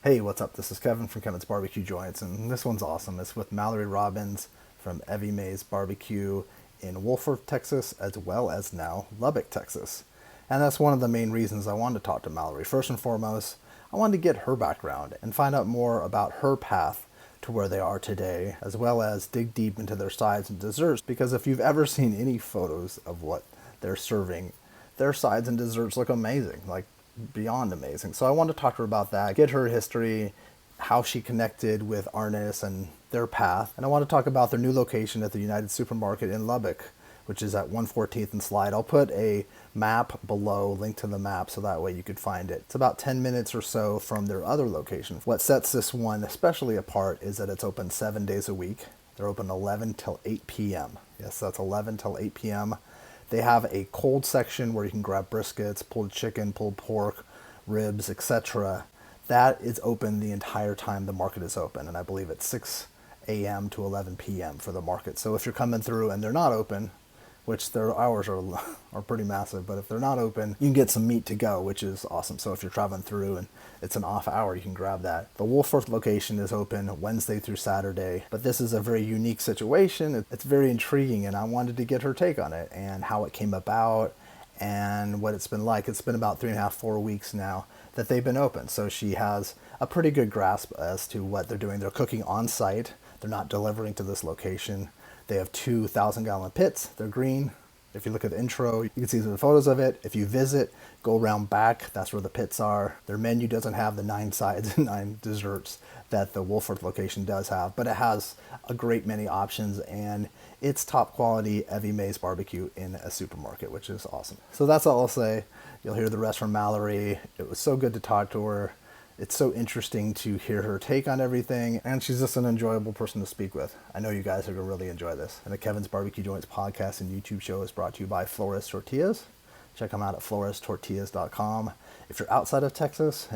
Hey, what's up? This is Kevin from Kevin's Barbecue Joints, and this one's awesome. It's with Mallory Robbins from Evie Mae's Barbecue in Wolfforth, Texas, as well as now Lubbock, Texas. And that's one of the main reasons I wanted to talk to Mallory. First and foremost, I wanted to get her background and find out more about her path to where they are today, as well as dig deep into their sides and desserts, because if you've ever seen any photos of what they're serving, their sides and desserts look amazing. Like, beyond amazing. So I wanted to talk to her about that, get her history, how she connected with artists and their path. And I want to talk about their new location at the United Supermarket in Lubbock, which is at 114th and Slide. I'll put a map below, link to the map, so that way you could find it. It's about 10 minutes or so from their other location. What sets this one especially apart is that it's open 7 days a week. They're open 11 till 8 p.m. Yes, that's 11 till 8 p.m. They have a cold section where you can grab briskets, pulled chicken, pulled pork, ribs, etc. That is open the entire time the market is open, and I believe it's 6 a.m. to 11 p.m. for the market. So if you're coming through and they're not open, which their hours are pretty massive, but if they're not open, you can get some meat to go, which is awesome. So if you're traveling through and it's an off hour, you can grab that. The Wolfforth location is open Wednesday through Saturday, but this is a very unique situation. It's very intriguing, and I wanted to get her take on it and how it came about and what it's been like. It's been about 3.5, 4 weeks now that they've been open, so she has a pretty good grasp as to what they're doing. They're cooking on site. They're not delivering to this location. They have 2,000-gallon pits. They're green. If you look at the intro, you can see the photos of it. If you visit, go around back. That's where the pits are. Their menu doesn't have the 9 sides and 9 desserts that the Wolfforth location does have, but it has a great many options, and it's top quality Evie Mae's barbecue in a supermarket, which is awesome. So that's all I'll say. You'll hear the rest from Mallory. It was so good to talk to her. It's so interesting to hear her take on everything, and she's just an enjoyable person to speak with. I know you guys are going to really enjoy this. And the Kevin's Barbecue Joints podcast and YouTube show is brought to you by Flores Tortillas. Check them out at florestortillas.com. If you're outside of Texas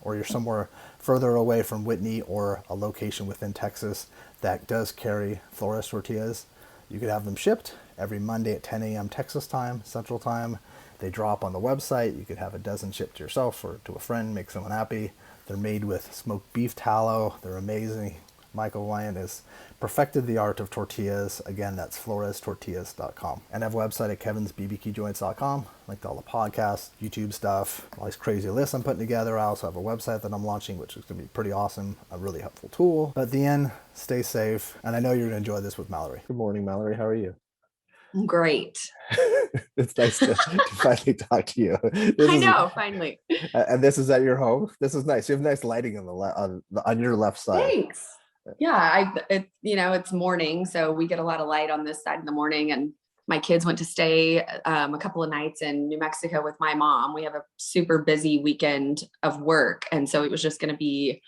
or you're somewhere further away from Whitney or a location within Texas that does carry Flores Tortillas, you could have them shipped every Monday at 10 a.m. Texas time, Central Time. They drop on the website. You could have a dozen shipped to yourself or to a friend, make someone happy. They're made with smoked beef tallow. They're amazing. Michael Wyan has perfected the art of tortillas. Again, that's florestortillas.com. And I have a website at kevinsbbqjoints.com. Linked to all the podcasts, YouTube stuff, all these crazy lists I'm putting together. I also have a website that I'm launching, which is going to be pretty awesome, a really helpful tool. But at the end, stay safe. And I know you're going to enjoy this with Mallory. Good morning, Mallory. How are you? Great. It's nice to finally talk to you. This I is know, finally. and this is at your home. This is nice. You have nice lighting on on your left side. Thanks. Yeah, it's morning, so we get a lot of light on this side in the morning. And my kids went to stay a couple of nights in New Mexico with my mom. We have a super busy weekend of work, and so it was just going to be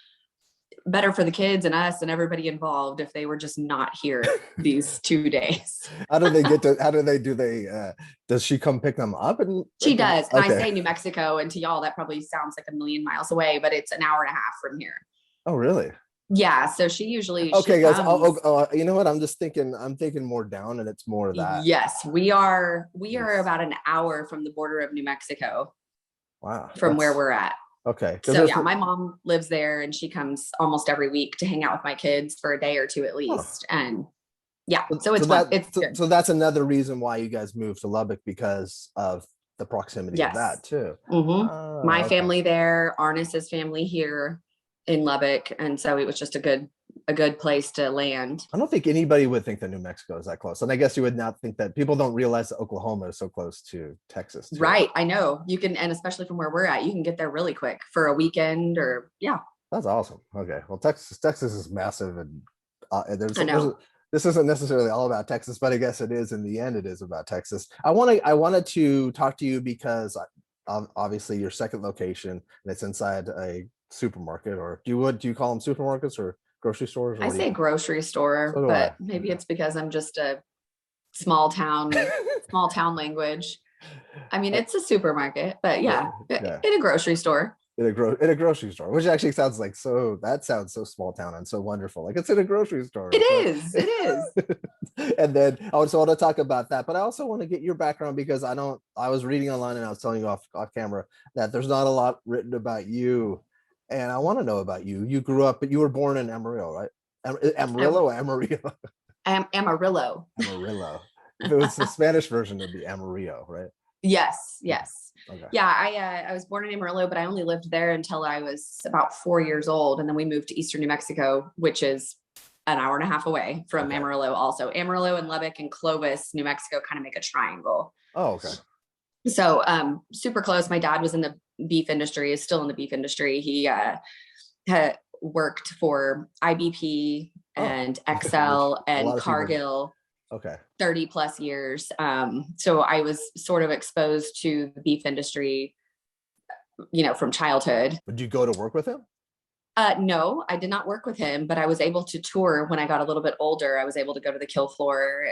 better for the kids and us and everybody involved if they were just not here these 2 days. How do they get to? How do they do they? Does she come pick them up and She pick them? does, and I Okay. say New Mexico, and to y'all that probably sounds like a million miles away, but it's an hour and a half from here. Oh, really? Yeah, so she Okay, guys. comes. You know what? I'm just thinking. I'm thinking more down, and it's more of that. Yes, we are Yes. about an hour from the border of New Mexico Wow. from where we're at. Okay. Because So there's. yeah, my mom lives there and she comes almost every week to hang out with my kids for a day or two at Huh. least. And yeah, so So it's fun. that It's so, good. so that's another reason why you guys moved to Lubbock, because of the proximity of Yes. that too. My Okay. family there, Arnis's family here in Lubbock. And so it was just a good place to land. I don't think anybody would think that New Mexico is that close. And I guess you would not think that people don't realize that Oklahoma is so close to Texas too. Right. I know you can, and especially from where we're at, you can get there really quick for a weekend or yeah, That's awesome. Okay. Well, Texas is massive, and I know. this isn't necessarily all about Texas, but I guess it is. In the end, it is about Texas. I wanted to talk to you because obviously your second location, and it's inside a supermarket, or do you call them supermarkets or grocery stores, or I what do you say call? grocery So store, do I. but maybe Okay. it's because I'm just a small town language. I mean, it's a supermarket, but Yeah, yeah, yeah. in a grocery store. In a grocery store, which actually sounds like that sounds so small town and so wonderful. Like it's in a grocery store. It It's so is. It is. and then I also want to talk about that, but I also want to get your background because I was reading online and I was telling you off camera that there's not a lot written about you And I want to know about you. You grew up, but you were born in Amarillo, right? Amarillo or Amarillo? Amarillo. Amarillo. If it was the Spanish version, it'd be Amarillo, right? Yes, yes. Okay. Yeah, I was born in Amarillo, but I only lived there until I was about 4 years old. And then we moved to Eastern New Mexico, which is an hour and a half away from Amarillo also. Amarillo and Lubbock and Clovis, New Mexico kind of make a triangle. Oh, okay. So super close. My dad was in the beef industry, is still in the beef industry. He had worked for IBP and XL and Cargill. Okay. 30 plus years. So I was sort of exposed to the beef industry, from childhood. Would you go to work with him? No, I did not work with him, but I was able to tour when I got a little bit older. I was able to go to the kill floor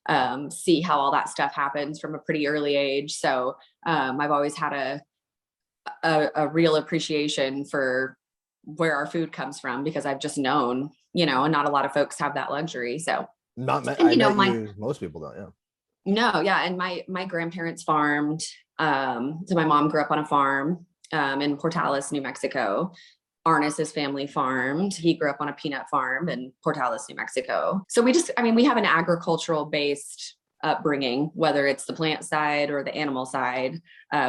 and see how all that stuff happens from a pretty early age. So I've always had a real appreciation for where our food comes from, because I've just known, and not a lot of folks have that luxury. So most people don't. Yeah. No, yeah, and my grandparents farmed. So my mom grew up on a farm in Portales, New Mexico. Arnis's family farmed. He grew up on a peanut farm in Portales, New Mexico. So we have an agricultural based upbringing, whether it's the plant side or the animal side.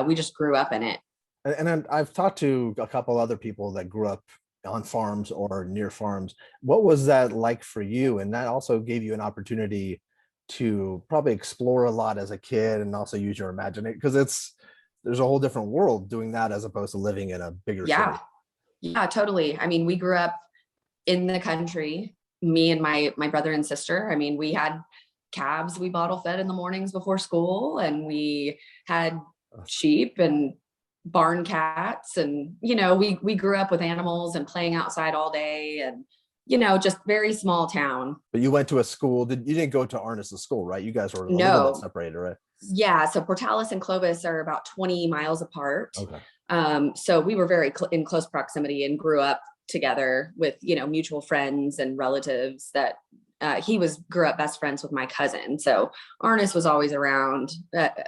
We just grew up in it. And I've talked to a couple other people that grew up on farms or near farms. What was that like for you? And that also gave you an opportunity to probably explore a lot as a kid and also use your imagination, because there's a whole different world doing that as opposed to living in a bigger city. Yeah, totally. I mean, we grew up in the country, me and my brother and sister. I mean, we had calves we bottle fed in the mornings before school, and we had sheep and barn cats, and we grew up with animals and playing outside all day, and just very small town. But you went to a school. You didn't go to Arnis's school, right? You guys were a little bit separated, right? Yeah, so Portales and Clovis are about 20 miles apart. Okay. So we were very in close proximity and grew up together with mutual friends and relatives that he grew up best friends with my cousin. So Arnis was always around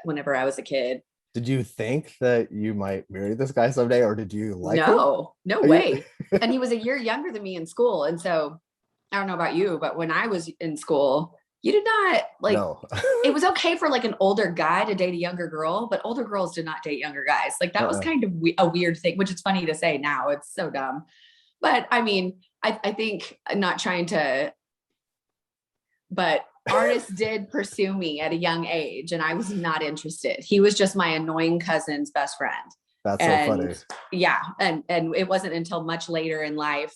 whenever I was a kid. Did you think that you might marry this guy someday, or did you like him? No way. And he was a year younger than me in school. And so I don't know about you, but when I was in school, you did not No. It was okay for like an older guy to date a younger girl, but older girls did not date younger guys. Like that was kind of a weird thing, which is funny to say now. It's so dumb. But I mean, I think I'm not trying to, but Arnis did pursue me at a young age, and I was not interested. He was just my annoying cousin's best friend. That's so funny. Yeah. And it wasn't until much later in life,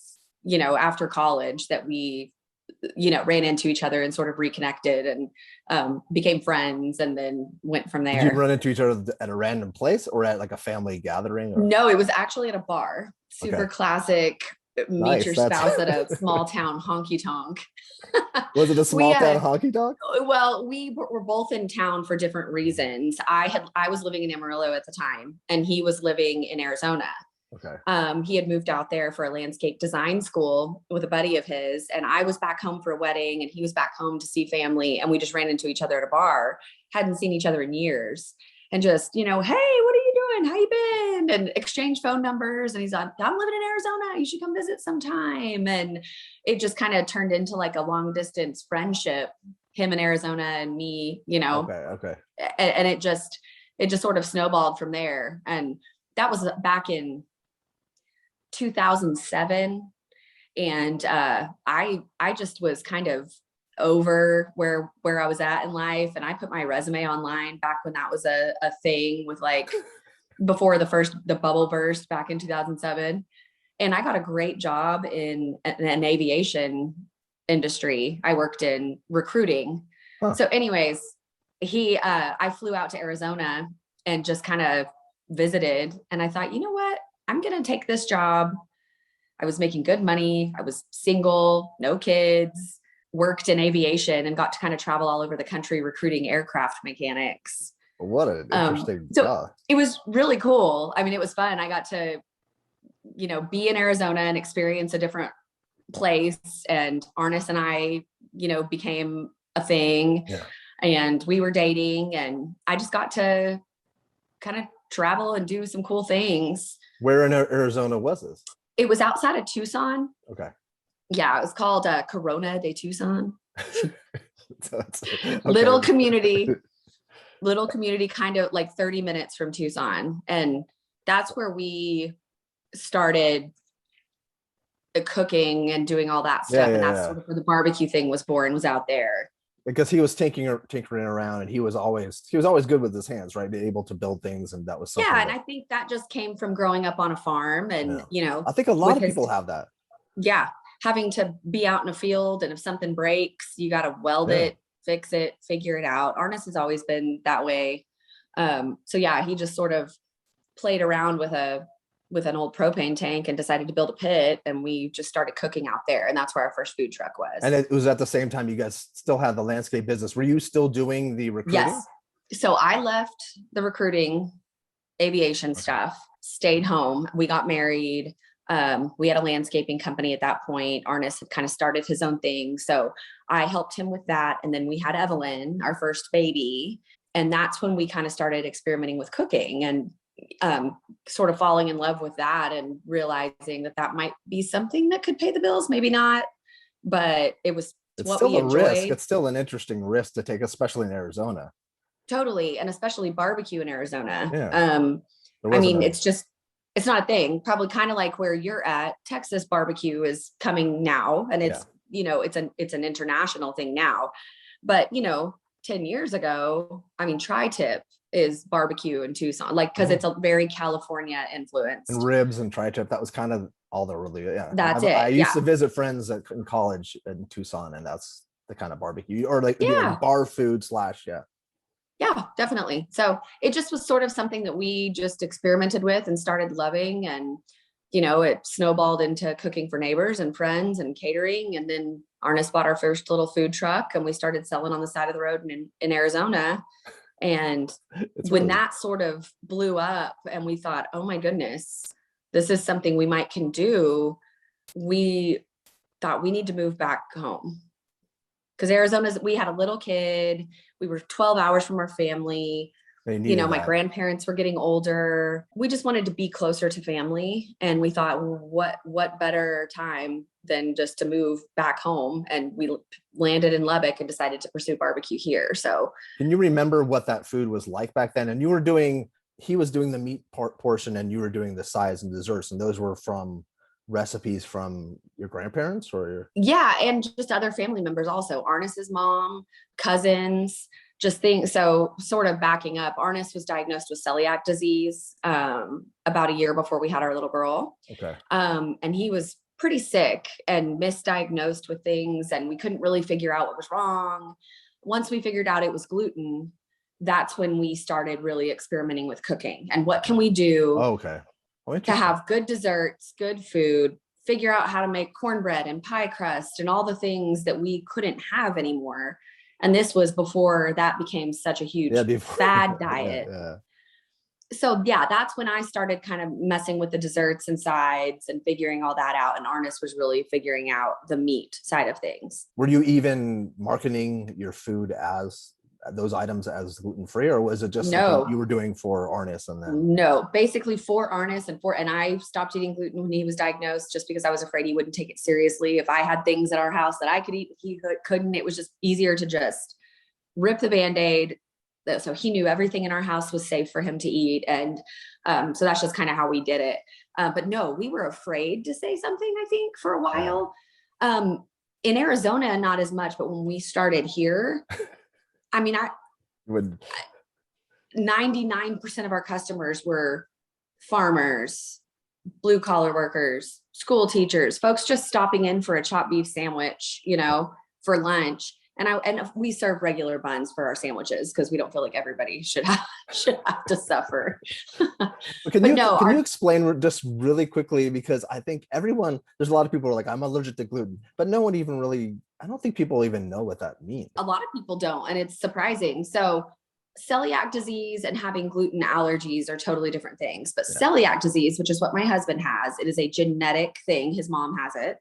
after college, that we, ran into each other and sort of reconnected and became friends, and then went from there. Did you run into each other at a random place or at like a family gathering? Or? No, it was actually at a bar. Super classic. Meet your spouse at a small town honky tonk. Was it a small town honky tonk? Well, we were both in town for different reasons. I was living in Amarillo at the time, and he was living in Arizona. Okay. He had moved out there for a landscape design school with a buddy of his, and I was back home for a wedding, and he was back home to see family, and we just ran into each other at a bar. Hadn't seen each other in years, and just hey, what are you doing? How you been? And exchange phone numbers. And he's like, I'm living in Arizona. You should come visit sometime. And it just kind of turned into like a long distance friendship, him in Arizona and me, Okay. And it just sort of snowballed from there. And that was back in 2007. And I just was kind of over where I was at in life. And I put my resume online back when that was a thing, with like before the bubble burst back in 2007. And I got a great job in an aviation industry. I worked in recruiting. Huh. So anyways, I flew out to Arizona and just kind of visited. And I thought, you know what? I'm going to take this job. I was making good money. I was single, no kids, worked in aviation, and got to kind of travel all over the country recruiting aircraft mechanics. What an interesting job. It was really cool. I mean, it was fun. I got to, be in Arizona and experience a different place. And Arnis and I, became a thing. Yeah. And we were dating, and I just got to kind of travel and do some cool things. Where in Arizona was this? It was outside of Tucson. Okay. Yeah, it was called Corona de Tucson. Okay. Little community, kind of like 30 minutes from Tucson. And that's where we started the cooking and doing all that stuff. And that's sort of where the barbecue thing was born, was out there. Because he was tinkering around, and he was always good with his hands, right? Able to build things, and that was something. Yeah, and I think that just came from growing up on a farm, and I think a lot of people have that. Yeah, having to be out in a field, and if something breaks, you got to weld it, fix it, figure it out. Arnis has always been that way. So yeah, he just sort of played around with an old propane tank and decided to build a pit, and we just started cooking out there, and that's where our first food truck was. And it was at the same time you guys still had the landscape business. Were you still doing the recruiting? Yes. So I left the recruiting aviation stuff, stayed home. We got married. We had a landscaping company at that point. Arnis had kind of started his own thing. So I helped him with that. And then we had Evelyn, our first baby. And that's when we kind of started experimenting with cooking, and sort of falling in love with that, and realizing that might be something that could pay the bills, maybe not, but it's what still we enjoyed. Risk. It's still an interesting risk to take, especially in Arizona. Totally. And especially barbecue in Arizona. Yeah. I mean, it's not a thing, probably kind of like where you're at. Texas barbecue is coming now, and it's, it's an international thing now, but 10 years ago, I mean, tri-tip is barbecue in Tucson, like, because it's a very California influence. And ribs and tri-tip, that was kind of all the really, That's it. I used to visit friends in college in Tucson, and that's the kind of barbecue, or like bar food / Yeah, definitely. So it just was sort of something that we just experimented with and started loving, and it snowballed into cooking for neighbors and friends and catering. And then Arnis bought our first little food truck, and we started selling on the side of the road in Arizona. And when that sort of blew up, and we thought, oh my goodness, this is something we can do, we thought we need to move back home. Because we had a little kid, we were 12 hours from our family. My grandparents were getting older. We just wanted to be closer to family. And we thought, what better time than just to move back home? And we landed in Lubbock and decided to pursue barbecue here. So can you remember what that food was like back then? And he was doing the meat portion, and you were doing the sides and desserts. And those were from recipes from your grandparents or and just other family members also. Arnis's mom, cousins, just things. So sort of backing up, Arnis was diagnosed with celiac disease about a year before we had our little girl. Okay. And he was pretty sick and misdiagnosed with things, and we couldn't really figure out what was wrong. Once we figured out it was gluten, that's when we started really experimenting with cooking and what can we do to have good desserts, good food, figure out how to make cornbread and pie crust and all the things that we couldn't have anymore. And this was before that became such a huge fad diet. So that's when I started kind of messing with the desserts and sides and figuring all that out. And Arnis was really figuring out the meat side of things. Were you even marketing your food as those items as gluten-free, or was it just something you were doing for Arnis? And then basically for Arnis and I stopped eating gluten when he was diagnosed, just because I was afraid he wouldn't take it seriously. If I had things at our house that I could eat, he couldn't. It was just easier to just rip the Band-Aid. So he knew everything in our house was safe for him to eat. And so that's just kind of how we did it. But no, we were afraid to say something, I think, for a while. In Arizona, not as much, but when we started here, I mean, 99% of our customers were farmers, blue collar workers, school teachers, folks just stopping in for a chopped beef sandwich, for lunch. And we serve regular buns for our sandwiches because we don't feel like everybody should have to suffer. Can you explain just really quickly, because I think there's a lot of people who are like, I'm allergic to gluten, but no one even really, I don't think people even know what that means. A lot of people don't, and it's surprising. So celiac disease and having gluten allergies are totally different things. But celiac disease, which is what my husband has, it is a genetic thing. His mom has it.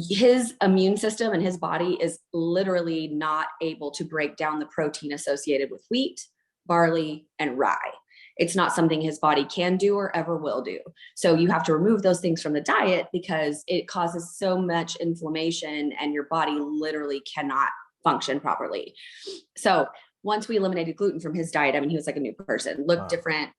His immune system and his body is literally not able to break down the protein associated with wheat, barley, and rye. It's not something his body can do or ever will do. So you have to remove those things from the diet because it causes so much inflammation and your body literally cannot function properly. So once we eliminated gluten from his diet, I mean, he was like a new person, looked different,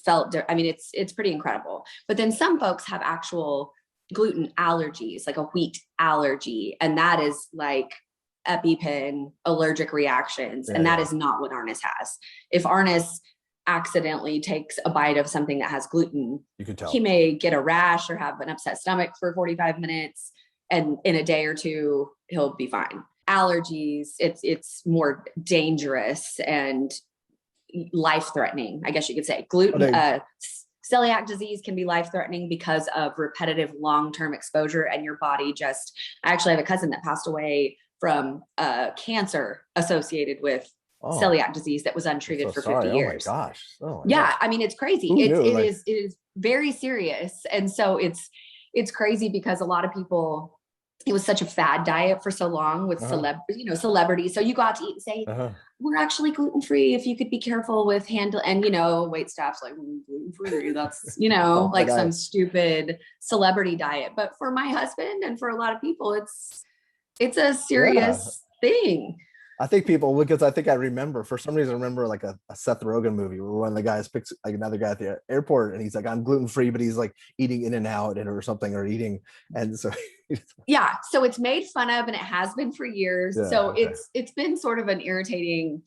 felt, I mean, it's pretty incredible. But then some folks have actual gluten allergies, like a wheat allergy. And that is like EpiPen allergic reactions. And that is not what Arnis has. If Arnis accidentally takes a bite of something that has gluten, you can tell he may get a rash or have an upset stomach for 45 minutes. And in a day or two, he'll be fine. Allergies, it's more dangerous and life-threatening, I guess you could say. Gluten, celiac disease can be life-threatening because of repetitive long-term exposure, and your body just, I actually have a cousin that passed away from cancer associated with celiac disease that was untreated for 50 years. Oh my gosh. Yeah. I mean, it's crazy. It is very serious. And so it's crazy because a lot of people, it was such a fad diet for so long with celebrities. So you go out to eat and say, we're actually gluten-free if you could be careful with and wait staff's like gluten-free. That's, like some stupid celebrity diet. But for my husband and for a lot of people, it's a serious thing. I think people, because I think I remember, for some reason, I remember like a Seth Rogen movie where one of the guys picks like another guy at the airport and he's like, I'm gluten-free, but he's like eating In-N-Out or something, or eating. And so. Yeah. So it's made fun of and it has been for years. Yeah, so it's been sort of an irritating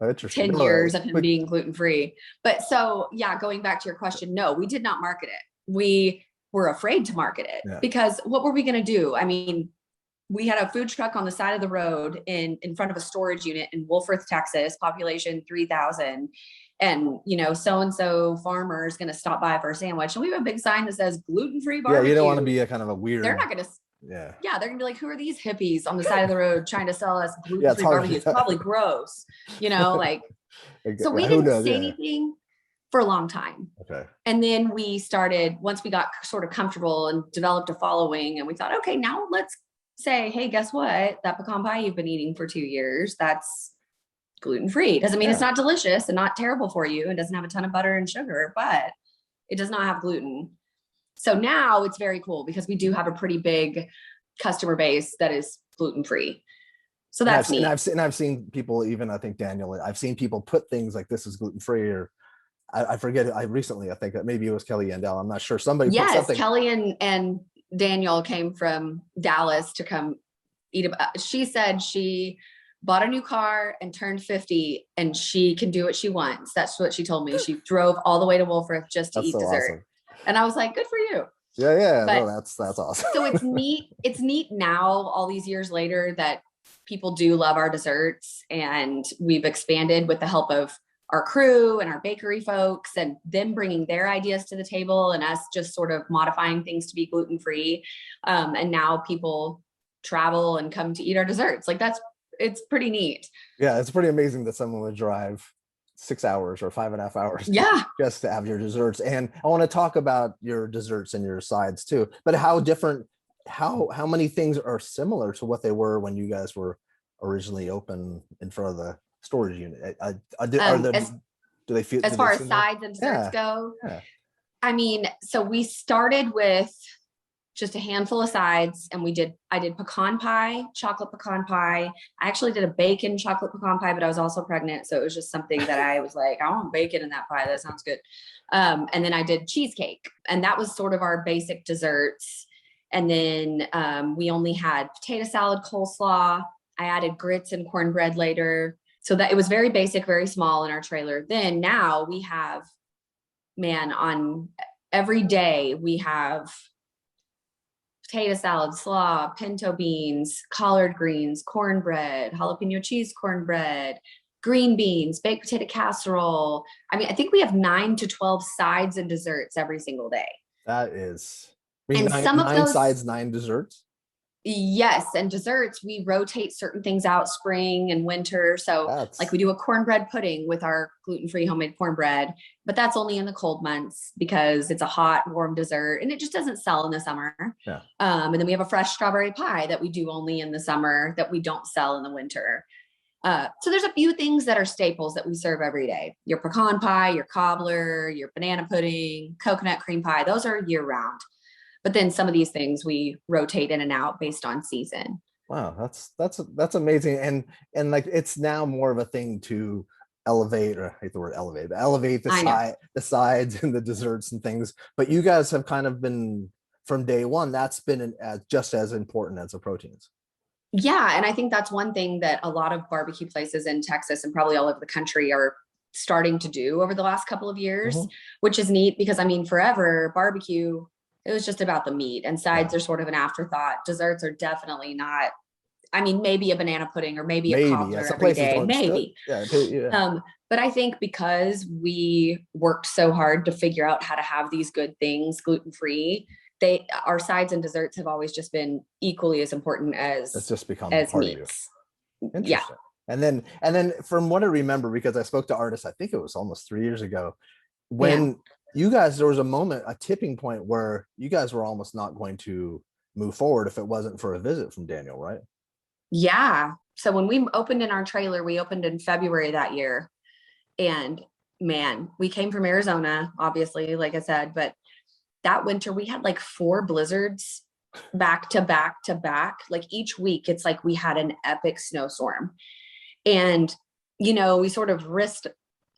10 years of him being gluten-free. But so, yeah, going back to your question, no, we did not market it. We were afraid to market it because what were we going to do? I mean, we had a food truck on the side of the road in front of a storage unit in Wolfforth, Texas, population 3,000. And, so-and-so farmer is going to stop by for a sandwich. And we have a big sign that says gluten-free barbecue. Yeah, you don't want to be a kind of a weird. They're not going to. Yeah, they're going to be like, who are these hippies on the side of the road trying to sell us gluten-free barbecue? It's probably gross, So we didn't say anything for a long time. Okay. And then we started, once we got sort of comfortable and developed a following, and we thought, okay, now let's say, hey, guess what? That pecan pie you've been eating for 2 years, that's gluten-free. Doesn't mean it's not delicious and not terrible for you. It doesn't have a ton of butter and sugar, but it does not have gluten. So now it's very cool because we do have a pretty big customer base that is gluten-free. So that's neat. And I've seen people, even I think Daniel, I've seen people put things like this is gluten-free, or I forget. I think that maybe it was Kelly Yandel. I'm not sure. Somebody put something. Kelly and Daniel came from Dallas to come eat. She said she bought a new car and turned 50 and she can do what she wants. That's what she told me. She drove all the way to Wolfforth just to eat dessert. Awesome. And I was like, good for you. Yeah. But, no, that's awesome. So it's neat. It's neat now, all these years later, that people do love our desserts, and we've expanded with the help of our crew and our bakery folks and them bringing their ideas to the table and us just sort of modifying things to be gluten-free. And now people travel and come to eat our desserts. Like it's pretty neat. Yeah. It's pretty amazing that someone would drive 6 hours or 5.5 hours just to have your desserts. And I want to talk about your desserts and your sides too, but how many things are similar to what they were when you guys were originally open in front of the storage unit? Do they feel, as far as sides and desserts go? Yeah. I mean, so we started with just a handful of sides, and I did pecan pie, chocolate pecan pie. I actually did a bacon chocolate pecan pie, but I was also pregnant. So it was just something that I was like, I want bacon in that pie. That sounds good. And then I did cheesecake, and that was sort of our basic desserts. And then we only had potato salad, coleslaw. I added grits and cornbread later. So that it was very basic, very small in our trailer. Then now we have, on every day we have potato salad, slaw, pinto beans, collard greens, cornbread, jalapeno cheese cornbread, green beans, baked potato casserole. I mean, I think we have 9 to 12 sides and desserts every single day. That is, nine sides, 9 desserts. Yes. And desserts, we rotate certain things out spring and winter. So like we do a cornbread pudding with our gluten-free homemade cornbread, but that's only in the cold months because it's a hot, warm dessert and it just doesn't sell in the summer. Yeah. And then we have a fresh strawberry pie that we do only in the summer that we don't sell in the winter. So there's a few things that are staples that we serve every day. Your pecan pie, your cobbler, your banana pudding, coconut cream pie. Those are year round. But then some of these things we rotate in and out based on season. Wow, that's amazing. And like it's now more of a thing to elevate, or I hate the word elevate, but elevate the sides and the desserts and things. But you guys have kind of been from day one, that's been just as important as the proteins. Yeah. And I think that's one thing that a lot of barbecue places in Texas and probably all over the country are starting to do over the last couple of years, which is neat because I mean, forever barbecue, it was just about the meat, and sides are sort of an afterthought. Desserts are definitely not. I mean, maybe a banana pudding or maybe a cobbler every day, maybe. But I think because we worked so hard to figure out how to have these good things gluten-free, our sides and desserts have always just been equally as important as it's just become as part meats. Of you. Interesting. Yeah. And then from what I remember, because I spoke to artists, I think it was almost 3 years ago, when you guys, there was a moment, a tipping point where you guys were almost not going to move forward if it wasn't for a visit from Daniel, right? Yeah. So when we opened in our trailer, we opened in February that year. And man, we came from Arizona, obviously, like I said, but that winter we had like 4 blizzards back to back to back. Like each week, it's like we had an epic snowstorm. And, you know, we sort of risked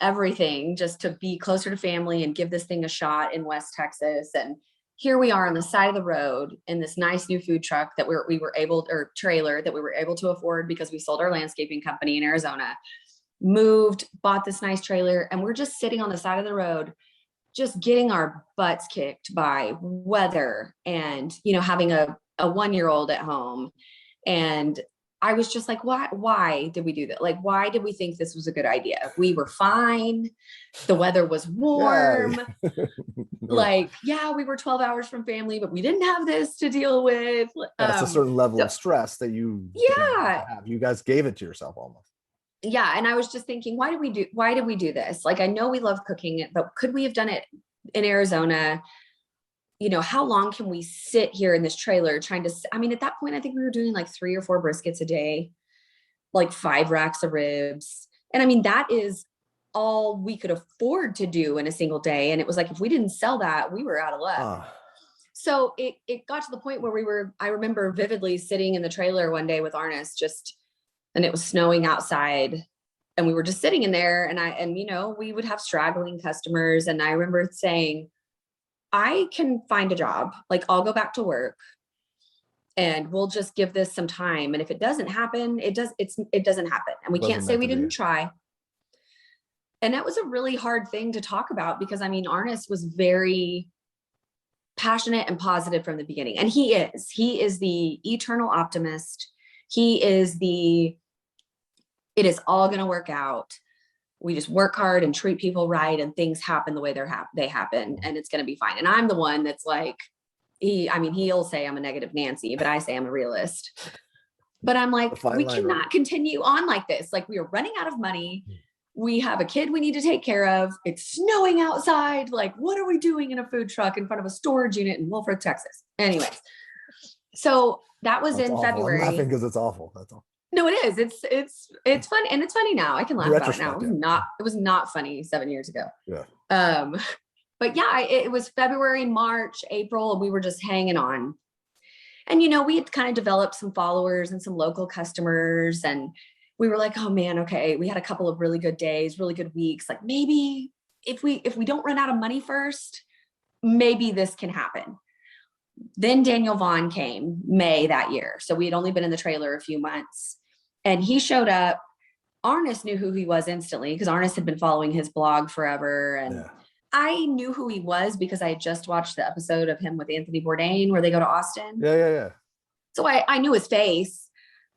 everything just to be closer to family and give this thing a shot in West Texas. And here we are on the side of the road in this nice new food truck that we were able, or trailer that we were able to afford because we sold our landscaping company in Arizona, bought this nice trailer, and we're just sitting on the side of the road, just getting our butts kicked by weather and, you know, having a 1-year-old at home. And I was just like, why did we do that? Like, why did we think this was a good idea? We were fine. The weather was warm. Like, yeah, we were 12 hours from family, but we didn't have this to deal with. That's a certain level of stress that you have. You guys gave it to yourself almost. Yeah. And I was just thinking, why did we do this? Like, I know we love cooking it, but could we have done it in Arizona? You know, how long can we sit here in this trailer trying to, I mean, at that point, I think we were doing like 3 or 4 briskets a day, like 5 racks of ribs. And I mean, that is all we could afford to do in a single day. And it was like, if we didn't sell that, we were out of luck. So it got to the point where I remember vividly sitting in the trailer one day with Arnis, and it was snowing outside, and we were just sitting in there, and you know, we would have straggling customers. And I remember saying, I can find a job. Like, I'll go back to work and we'll just give this some time. And if it doesn't happen, it doesn't happen. And we can't say we didn't try. And that was a really hard thing to talk about because, I mean, Arnis was very passionate and positive from the beginning. And he is the eternal optimist. He is it is all going to work out. We just work hard and treat people right, and things happen the way they happen, and it's going to be fine. And I'm the one that's like, he'll say I'm a negative Nancy, but I say I'm a realist. But I'm like, we cannot continue on like this. Like, we are running out of money. We have a kid we need to take care of. It's snowing outside. Like, what are we doing in a food truck in front of a storage unit in Wolfforth, Texas? Anyways, so that was in February. I'm laughing because it's awful. That's all. No, it is. It's fun, and it's funny now. I can laugh about it now. It was not funny 7 years ago. Yeah. But yeah, it was February, March, April, and we were just hanging on. And, you know, we had kind of developed some followers and some local customers, and we were like, oh man, okay. We had a couple of really good days, really good weeks. Like, maybe if we don't run out of money first, maybe this can happen. Then Daniel Vaughn came May that year. So we had only been in the trailer a few months, and he showed up. Arnis knew who he was instantly because Arnis had been following his blog forever. And I knew who he was because I had just watched the episode of him with Anthony Bourdain where they go to Austin. Yeah. So I knew his face,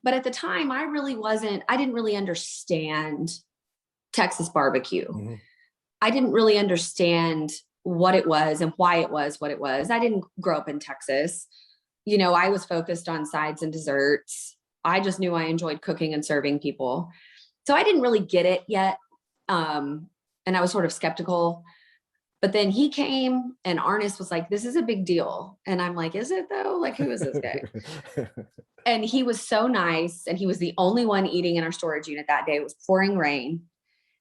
but at the time I didn't really understand Texas barbecue. Mm-hmm. I didn't really understand what it was and why it was what it was. I didn't grow up in Texas. You know, I was focused on sides and desserts. I just knew I enjoyed cooking and serving people. So I didn't really get it yet. And I was sort of skeptical. But then he came and Arnis was like, this is a big deal. And I'm like, is it though? Like, who is this guy? And he was so nice. And he was the only one eating in our storage unit that day. It was pouring rain.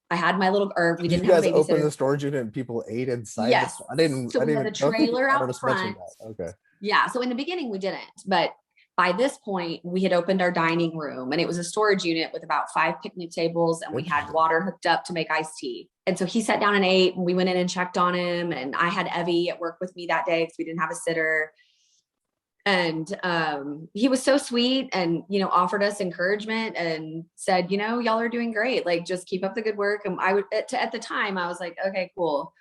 I had my little herb. We didn't have a babysitter. You guys opened the storage unit and people ate inside? Yes. I didn't. So we had the trailer out front. Okay. Yeah. So in the beginning we didn't, but by this point we had opened our dining room and it was a storage unit with about 5 picnic tables and we had water hooked up to make iced tea. And so he sat down and ate and we went in and checked on him. And I had Evie at work with me that day because we didn't have a sitter. And he was so sweet and, you know, offered us encouragement and said, you know, y'all are doing great. Like, just keep up the good work. And I would, at the time, I was like, okay, cool.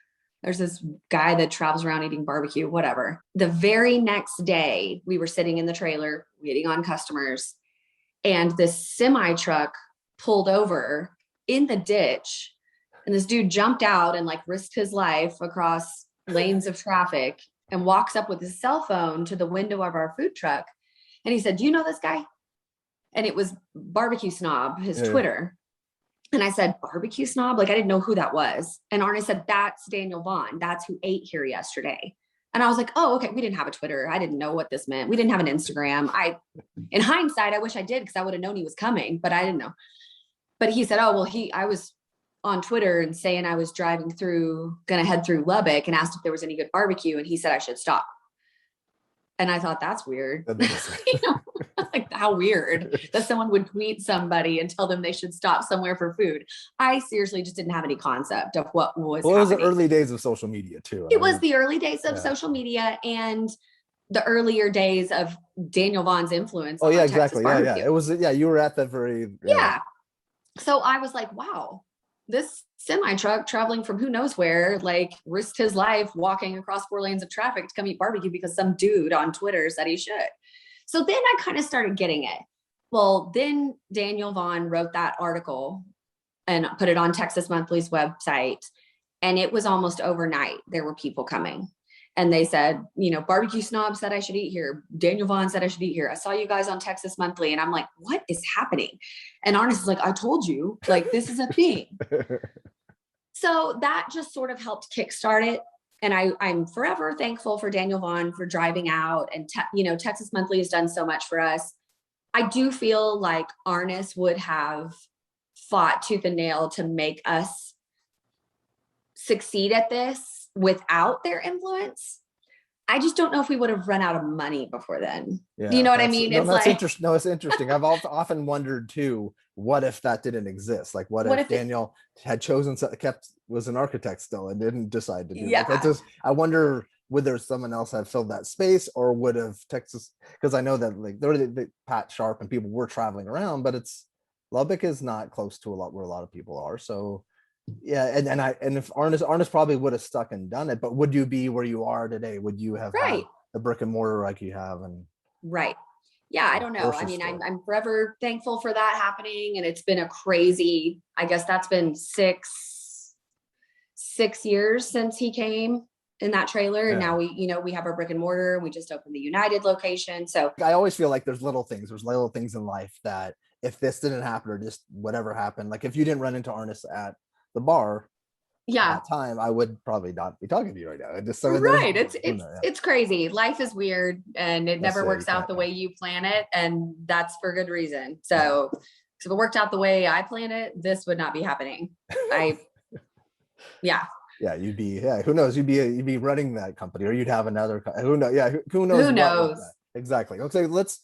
There's this guy that travels around eating barbecue, whatever. The very next day, we were sitting in the trailer waiting on customers. And this semi truck pulled over in the ditch. And this dude jumped out and like risked his life across lanes of traffic and walks up with his cell phone to the window of our food truck. And he said, do you know this guy? And it was Barbecue Snob, his Twitter. And I said, Barbecue Snob? Like, I didn't know who that was. And Arnie said, that's Daniel Vaughn. That's who ate here yesterday. And I was like, oh, okay. We didn't have a Twitter. I didn't know what this meant. We didn't have an Instagram. In hindsight, I wish I did because I would have known he was coming, but I didn't know. But he said, oh, well, I was on Twitter and saying I was going to head through Lubbock and asked if there was any good barbecue. And he said I should stop. And I thought that's weird. You know, like, how weird that someone would tweet somebody and tell them they should stop somewhere for food. I seriously just didn't have any concept of what was happening. It was the early days of social media too. It was the early days of social media and the earlier days of Daniel Vaughn's influence. Oh yeah, exactly. Yeah. It was, you were at that very. Yeah. So I was like, wow, this semi truck traveling from who knows where, like, risked his life walking across 4 lanes of traffic to come eat barbecue because some dude on Twitter said he should. So then I kind of started getting it. Well, then Daniel Vaughn wrote that article and put it on Texas Monthly's website. And it was almost overnight. There were people coming. And they said, you know, Barbecue Snob said I should eat here. Daniel Vaughn said I should eat here. I saw you guys on Texas Monthly. And I'm like, what is happening? And Arnis is like, I told you, like, this is a thing. So that just sort of helped kickstart it. And I'm forever thankful for Daniel Vaughn for driving out. And, you know, Texas Monthly has done so much for us. I do feel like Arnis would have fought tooth and nail to make us succeed at this without their influence. I just don't know if we would have run out of money before then. Yeah, you know what I mean? No, it's interesting. No, it's interesting. I've often wondered too, what if that didn't exist? Like, what if Daniel had chosen, was an architect still and didn't decide to do that? I wonder, would there someone else have filled that space, or would have Texas, because I know that like they're the Pat Sharp and people were traveling around, but Lubbock is not close to where a lot of people are. So yeah, and if Arnis probably would have stuck and done it, but would you be where you are today? Would you have had the brick and mortar like you have? And yeah, I don't know. I mean, I'm forever thankful for that happening, and it's been a crazy, I guess that's been six years since he came in that trailer. And now we have our brick and mortar. We just opened the United location. So I always feel like there's little things in life that if this didn't happen, or just whatever happened, like if you didn't run into Arnis at the bar at that time, I would probably not be talking to you right now. It's crazy. Life is weird and it never works out the way you plan it, and that's for good reason. So if it worked out the way I planned it, this would not be happening. You'd be who knows, you'd be running that company, or you'd have another who knows. Exactly. Okay, let's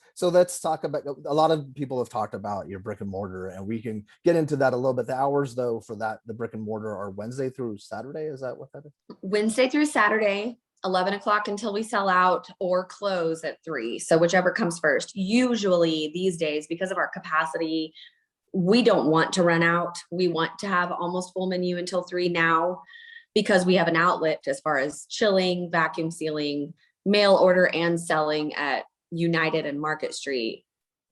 talk about, a lot of people have talked about your brick and mortar, and we can get into that a little bit. The hours though for the brick and mortar are Wednesday through Saturday. Is that what that is? Wednesday through Saturday, 11 o'clock until we sell out, or close at 3. So whichever comes first. Usually these days, because of our capacity, we don't want to run out. We want to have almost full menu until 3 now, because we have an outlet as far as chilling, vacuum sealing, mail order, and selling at United and Market Street.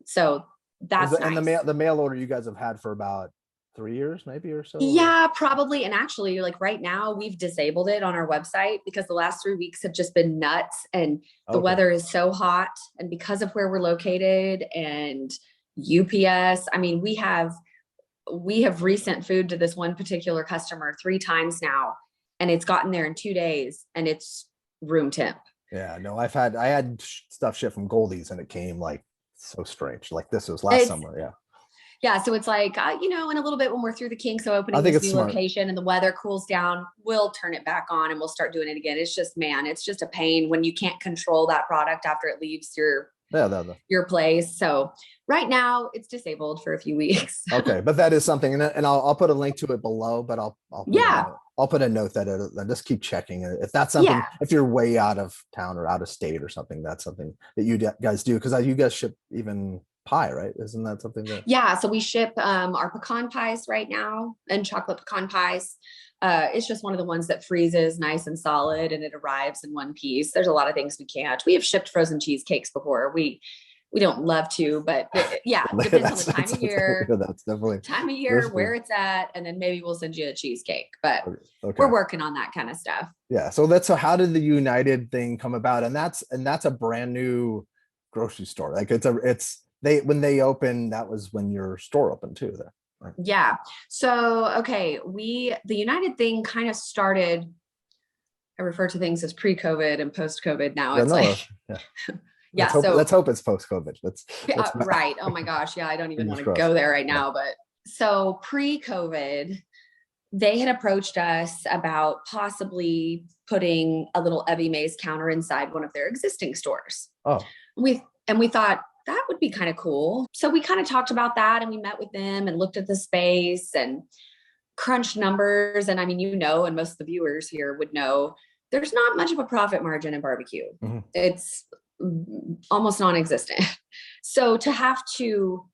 So that's nice. And the mail order you guys have had for about 3 years, maybe, or so? Yeah, probably. And actually, like right now, we've disabled it on our website because the last 3 weeks have just been nuts, and the weather is so hot. And because of where we're located and UPS, I mean, we have resent food to this one particular customer 3 times now. and it's gotten there in 2 days and it's room temp. Yeah, no, I had stuff shipped from Goldie's and it came like so strange. Like this was last summer. Yeah. Yeah. So it's like, in a little bit when we're through the kinks of opening think this it's new smart. location and the weather cools down, we'll turn it back on and we'll start doing it again. It's just, man, it's just a pain when you can't control that product after it leaves your place. So right now it's disabled for a few weeks. Okay. But that is something, and I'll put a link to it below, but I'll put a note that just keep checking it. If that's something, if you're way out of town or out of state or something, that's something that you guys do. Cause you guys ship even pie, right? Isn't that something that? Yeah. So we ship our pecan pies right now, and chocolate pecan pies. It's just one of the ones that freezes nice and solid and it arrives in one piece. There's a lot of things we can't. We have shipped frozen cheesecakes before. We don't love to, but it depends on the time of year. That's definitely time of year, where it's at, and then maybe we'll send you a cheesecake. But we're working on that kind of stuff. Yeah. So how did the United thing come about? And that's a brand new grocery store. Like when they opened, that was when your store opened too. Right? Yeah. So the United thing kind of started. I refer to things as pre-COVID and post-COVID now. Yeah. Let's hope it's post-COVID. Right. Oh my gosh. Yeah. I don't even want to go there right now, but so pre-COVID, they had approached us about possibly putting a little Evie Mae's counter inside one of their existing stores. Oh, we thought that would be kind of cool. So we kind of talked about that, and we met with them and looked at the space and crunched numbers. And I mean, and most of the viewers here would know, there's not much of a profit margin in barbecue. Mm-hmm. It's almost non-existent. So to have to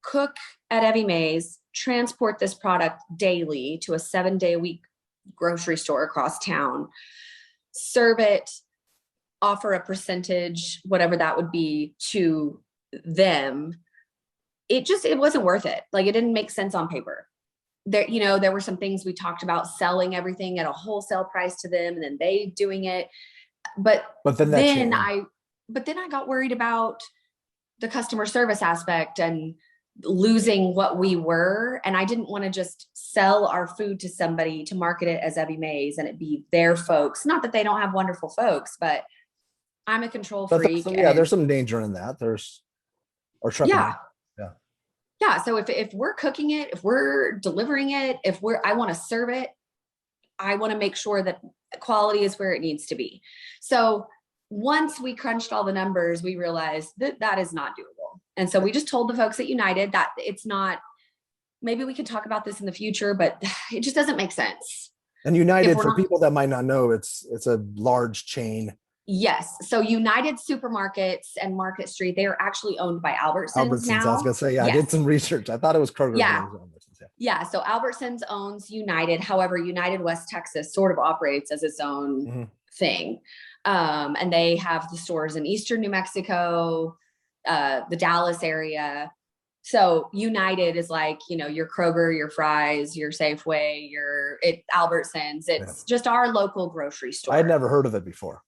cook at Evie Mae's, transport this product daily to a 7-day-a-week grocery store across town, serve it, offer a percentage, whatever that would be, to them, it wasn't worth it. Like, it didn't make sense on paper. There were some things we talked about, selling everything at a wholesale price to them and then they doing it. But then I got worried about the customer service aspect and losing what we were. And I didn't want to just sell our food to somebody to market it as Evie Mae's and it be their folks. Not that they don't have wonderful folks, but I'm a control freak. There's some danger in that. Yeah. So if we're cooking it, if we're delivering it, I want to serve it, I want to make sure that quality is where it needs to be. So once we crunched all the numbers, we realized that is not doable. And so we just told the folks at United that it's not, maybe we could talk about this in the future, but it just doesn't make sense. And United, for people that might not know, it's a large chain. Yes. So United Supermarkets and Market Street, they are actually owned by Albertsons now. I was going to say, yes. I did some research. I thought it was Kroger. Yeah. Yeah. So Albertsons owns United. However, United West Texas sort of operates as its own thing. And they have the stores in Eastern New Mexico, the Dallas area. So United is like, your Kroger, your Fry's, your Safeway, Albertsons. It's just our local grocery store. I had never heard of it before.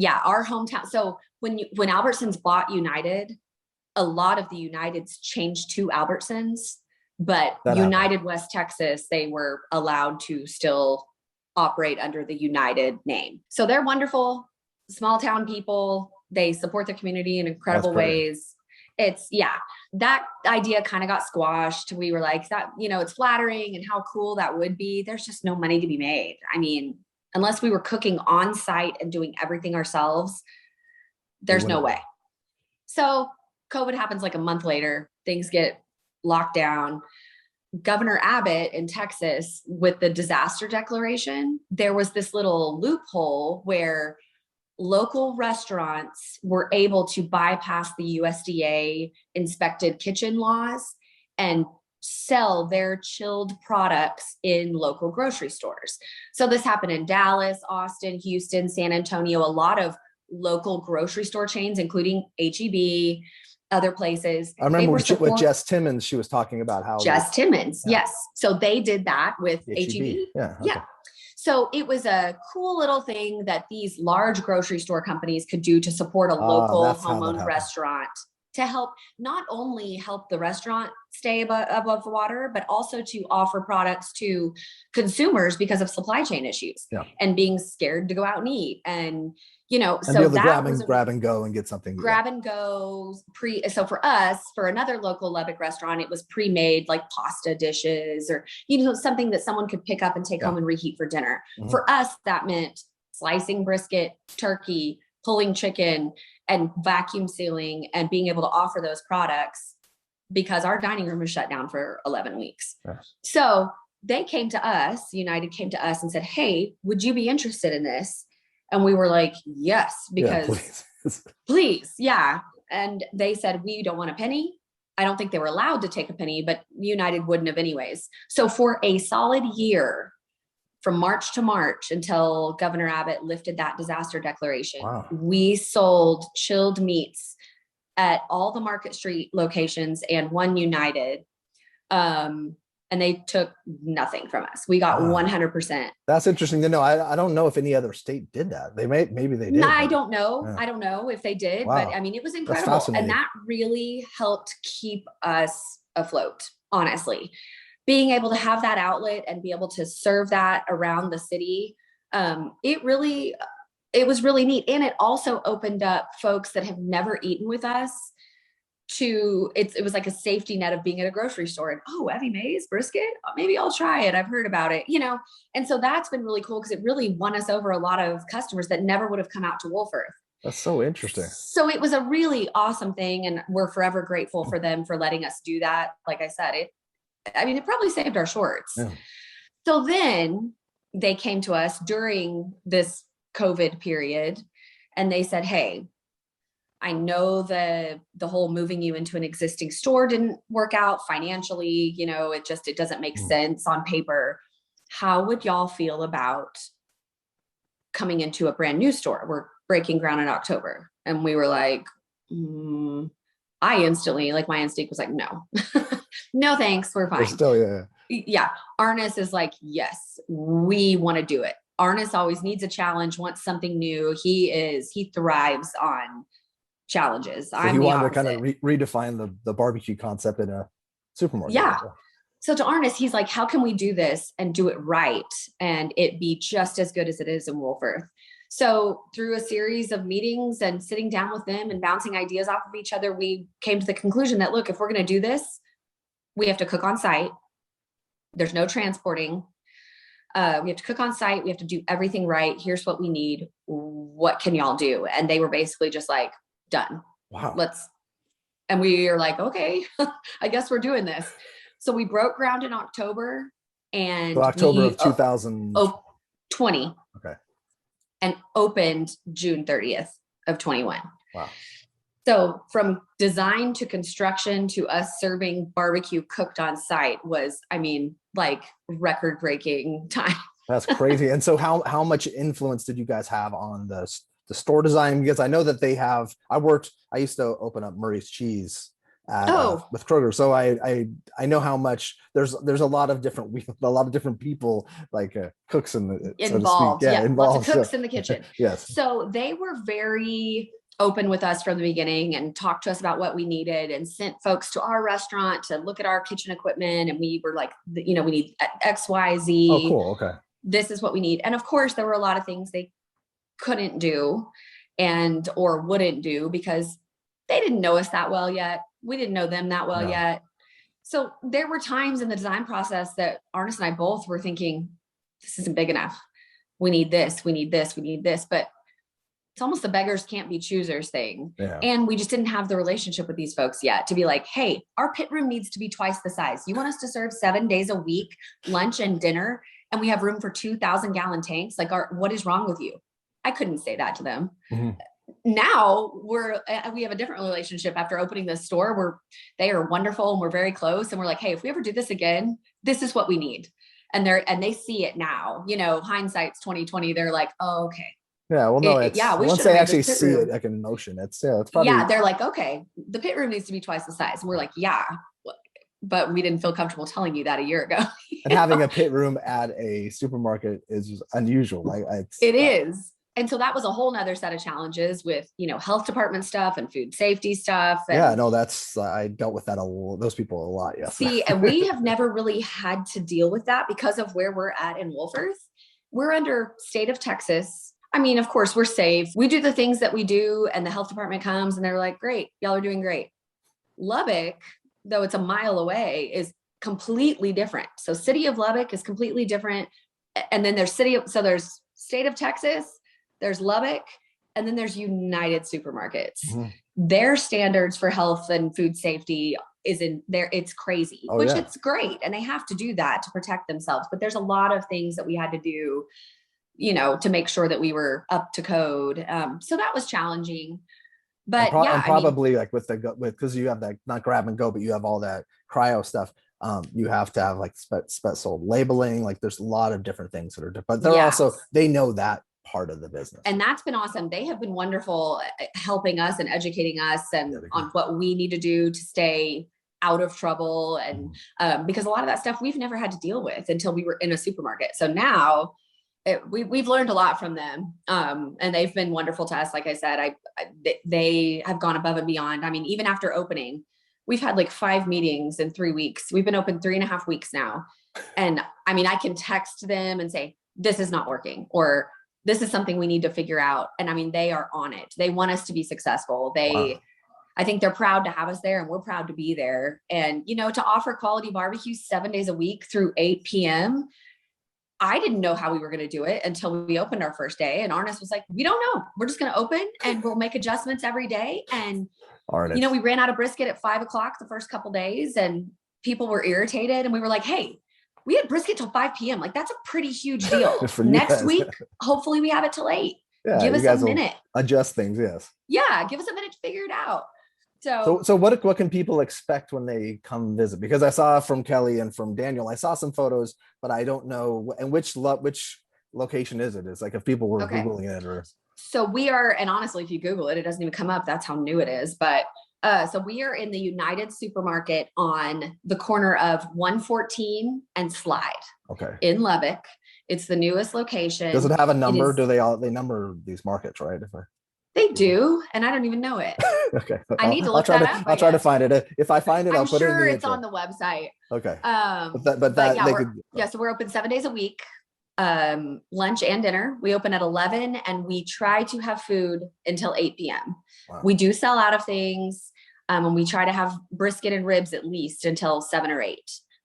Yeah, our hometown. So when Albertsons bought United, a lot of the Uniteds changed to Albertsons, but United West Texas, they were allowed to still operate under the United name. So they're wonderful, small town people. They support the community in incredible ways. That idea kind of got squashed. We were like, that, it's flattering and how cool that would be. There's just no money to be made. I mean, unless we were cooking on site and doing everything ourselves, there's no way. So COVID happens like a month later, things get locked down. Governor Abbott in Texas, with the disaster declaration, there was this little loophole where local restaurants were able to bypass the USDA inspected kitchen laws and sell their chilled products in local grocery stores. So this happened in Dallas, Austin, Houston, San Antonio, a lot of local grocery store chains, including HEB, other places. I remember with Jess Timmons, she was talking about how Jess Timmons. Yeah. Yes. So they did that with HEB. Yeah. Okay. Yeah. So it was a cool little thing that these large grocery store companies could do to support a local home-owned restaurant to help not only help the restaurant stay above water, but also to offer products to consumers because of supply chain issues and being scared to go out and eat. And, and so be able to that grab and go and get something. Grab and go so for us, for another local Lubbock restaurant, it was pre-made like pasta dishes or, something that someone could pick up and take home and reheat for dinner. Mm-hmm. For us, that meant slicing brisket, turkey, pulling chicken, and vacuum sealing and being able to offer those products because our dining room was shut down for 11 weeks. Yes. So they came to us, United came to us and said, hey, would you be interested in this? And we were like, yes, because please. Yeah. And they said, we don't want a penny. I don't think they were allowed to take a penny, but United wouldn't have anyways. So for a solid year, from March to March until Governor Abbott lifted that disaster declaration, we sold chilled meats at all the Market Street locations and one United. And they took nothing from us. We got 100%. That's interesting to know. I don't know if any other state did that. Maybe they did. I don't know. Yeah. I don't know if they did, but I mean, it was incredible. And that really helped keep us afloat, honestly. Being able to have that outlet and be able to serve that around the city, it was really neat. And it also opened up folks that have never eaten with us it was like a safety net of being at a grocery store and, Evie Mae's brisket, maybe I'll try it. I've heard about it, And so that's been really cool because it really won us over a lot of customers that never would have come out to Wolfforth. That's so interesting. So it was a really awesome thing. And we're forever grateful for them for letting us do that. Like I said, it probably saved our shorts. Yeah. So then they came to us during this COVID period and they said, hey, I know the whole moving you into an existing store didn't work out financially. It doesn't make sense on paper. How would y'all feel about coming into a brand new store? We're breaking ground in October. And we were like, I instantly, like my instinct was like, no, no, thanks. We're fine. Still, yeah. Arnis is like, yes, we want to do it. Arnis always needs a challenge, wants something new. He thrives on challenges. So he wanted to kind of redefine the barbecue concept in a supermarket. Yeah. So to Arnis, he's like, how can we do this and do it right and it be just as good as it is in Wolfforth? So through a series of meetings and sitting down with them and bouncing ideas off of each other, we came to the conclusion that, look, if we're going to do this, we have to cook on site. There's no transporting. We have to cook on site. We have to do everything right. Here's what we need. What can y'all do? And they were basically just like, done. Wow. And we are like, okay, I guess we're doing this. So we broke ground in October and October of 2020. Okay. And opened June 30th of 21. Wow. So from design to construction to us serving barbecue cooked on site was, like record breaking time. That's crazy. And so how much influence did you guys have on the store design? Because I know that they have, I used to open up Murray's Cheese with Kroger. So I know how much there's a lot of different people like cooks involved. So involved. Lots of cooks in the kitchen. Yes. So they were very open with us from the beginning and talked to us about what we needed and sent folks to our restaurant to look at our kitchen equipment. And we were like, we need X, Y, Z. Oh, cool. Okay. This is what we need. And of course there were a lot of things they couldn't do or wouldn't do because they didn't know us that well yet. We didn't know them that well yet. So there were times in the design process that Arnis and I both were thinking, this isn't big enough. We need this, we need this, we need this. But it's almost the beggars can't be choosers thing. Yeah. And we just didn't have the relationship with these folks yet to be like, hey, our pit room needs to be twice the size. You want us to serve 7 days a week, lunch and dinner, and we have room for 2,000 gallon tanks? Like, what is wrong with you? I couldn't say that to them. Mm-hmm. Now we have a different relationship after opening this store. They are wonderful and we're very close. And we're like, hey, if we ever do this again, this is what we need. And they see it now, hindsight's 2020. They're like, oh, okay. Yeah. Well, no, once they actually see it like in motion, it's probably. Yeah. They're like, okay, the pit room needs to be twice the size. And we're like, yeah, but we didn't feel comfortable telling you that a year ago. And having a pit room at a supermarket is unusual. It is. And so that was a whole nother set of challenges with, health department stuff and food safety stuff. And yeah, no, I dealt with that those people a lot. Yes. see, and we have never really had to deal with that because of where we're at in Wolfforth. We're under state of Texas. I mean, of course, we're safe. We do the things that we do, and the health department comes and they're like, great, y'all are doing great. Lubbock, though it's a mile away, is completely different. So city of Lubbock is completely different. And then there's there's state of Texas, there's Lubbock, and then there's United Supermarkets. Mm-hmm. Their standards for health and food safety is in there. It's crazy, which it's great. And they have to do that to protect themselves. But there's a lot of things that we had to do, to make sure that we were up to code. So that was challenging. But and probably like because you have that, not grab and go, but you have all that cryo stuff. You have to have like special labeling. Like there's a lot of different things that are different, but they're also, they know that part of the business. And that's been awesome. They have been wonderful helping us and educating us and on what we need to do to stay out of trouble. And because a lot of that stuff we've never had to deal with until we were in a supermarket. So now we've learned a lot from them. And they've been wonderful to us. Like I said, they have gone above and beyond. I mean, even after opening, we've had like 5 meetings in 3 weeks. We've been open 3.5 weeks now. And I mean, I can text them and say, this is not working, or this is something we need to figure out. And I mean, they are on it. They want us to be successful. I think they're proud to have us there, and we're proud to be there. And, to offer quality barbecue 7 days a week through 8 p.m. I didn't know how we were going to do it until we opened our first day. And Arnis was like, we don't know. We're just going to open and we'll make adjustments every day. And, we ran out of brisket at 5:00 the first couple days, and people were irritated. And we were like, hey, we had brisket till 5 p.m. Like, that's a pretty huge deal. Next week, hopefully we have it till 8. Yeah, give us a minute. Adjust things. Yes. Yeah. Give us a minute to figure it out. So what can people expect when they come visit? Because I saw from Kelly and from Daniel, I saw some photos, but I don't know. And which location is it? It's like if people were Googling it or. So we are, and honestly, if you Google it, it doesn't even come up. That's how new it is. But so we are in the United Supermarket on the corner of 114 and Slide. Okay. In Lubbock. It's the newest location. Does it have a number? Do they number these markets, right? They do, and I don't even know it. Okay. I need to look that up. I'll try to find it. If I find it, I'll put it in the it's on the website. Okay. So we're open 7 days a week, lunch and dinner. We open at 11, and we try to have food until 8 p.m. Wow. We do sell out of things, and we try to have brisket and ribs at least until 7 or 8,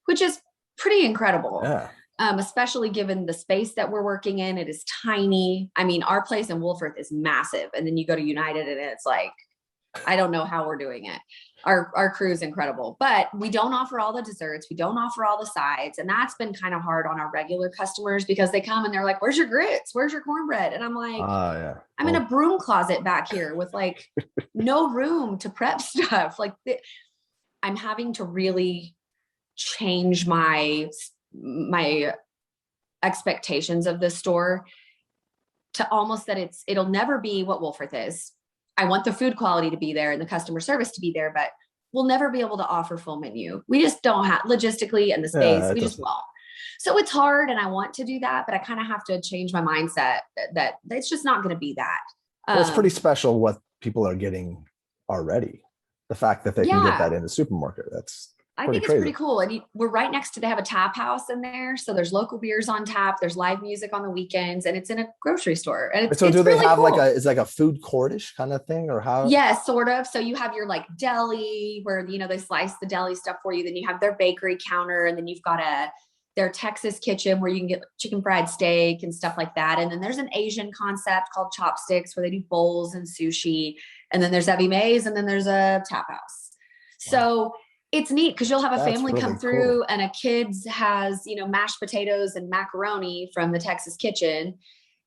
which is pretty incredible. Yeah. Especially given the space that we're working in. It is tiny. I mean, our place in Wolfforth is massive. And then you go to United and it's like, I don't know how we're doing it. Our crew is incredible, but we don't offer all the desserts. We don't offer all the sides. And that's been kind of hard on our regular customers because they come and they're like, where's your grits? Where's your cornbread? And I'm like, I'm in a broom closet back here with like no room to prep stuff. Like I'm having to really change my expectations of this store to almost that it'll never be what Wolfforth is. I want the food quality to be there and the customer service to be there, but we'll never be able to offer full menu. We just don't have logistically and the space. We just won't. So it's hard, and I want to do that, but I kind of have to change my mindset that it's just not going to be that. Well, it's pretty special what people are getting already. The fact that they can get that in the supermarket. I think it's pretty cool. And we're right next to, they have a tap house in there. So there's local beers on tap. There's live music on the weekends, and it's in a grocery store. And so do they have cool. It's like a food courtish kind of thing, or how? Yeah, sort of. So you have your like deli where, they slice the deli stuff for you. Then you have their bakery counter, and then you've got their Texas kitchen where you can get chicken fried steak and stuff like that. And then there's an Asian concept called Chopsticks where they do bowls and sushi. And then there's Evie Mae's, and then there's a tap house. Wow. So it's neat because you'll have a family really come through and a kid's has, mashed potatoes and macaroni from the Texas kitchen.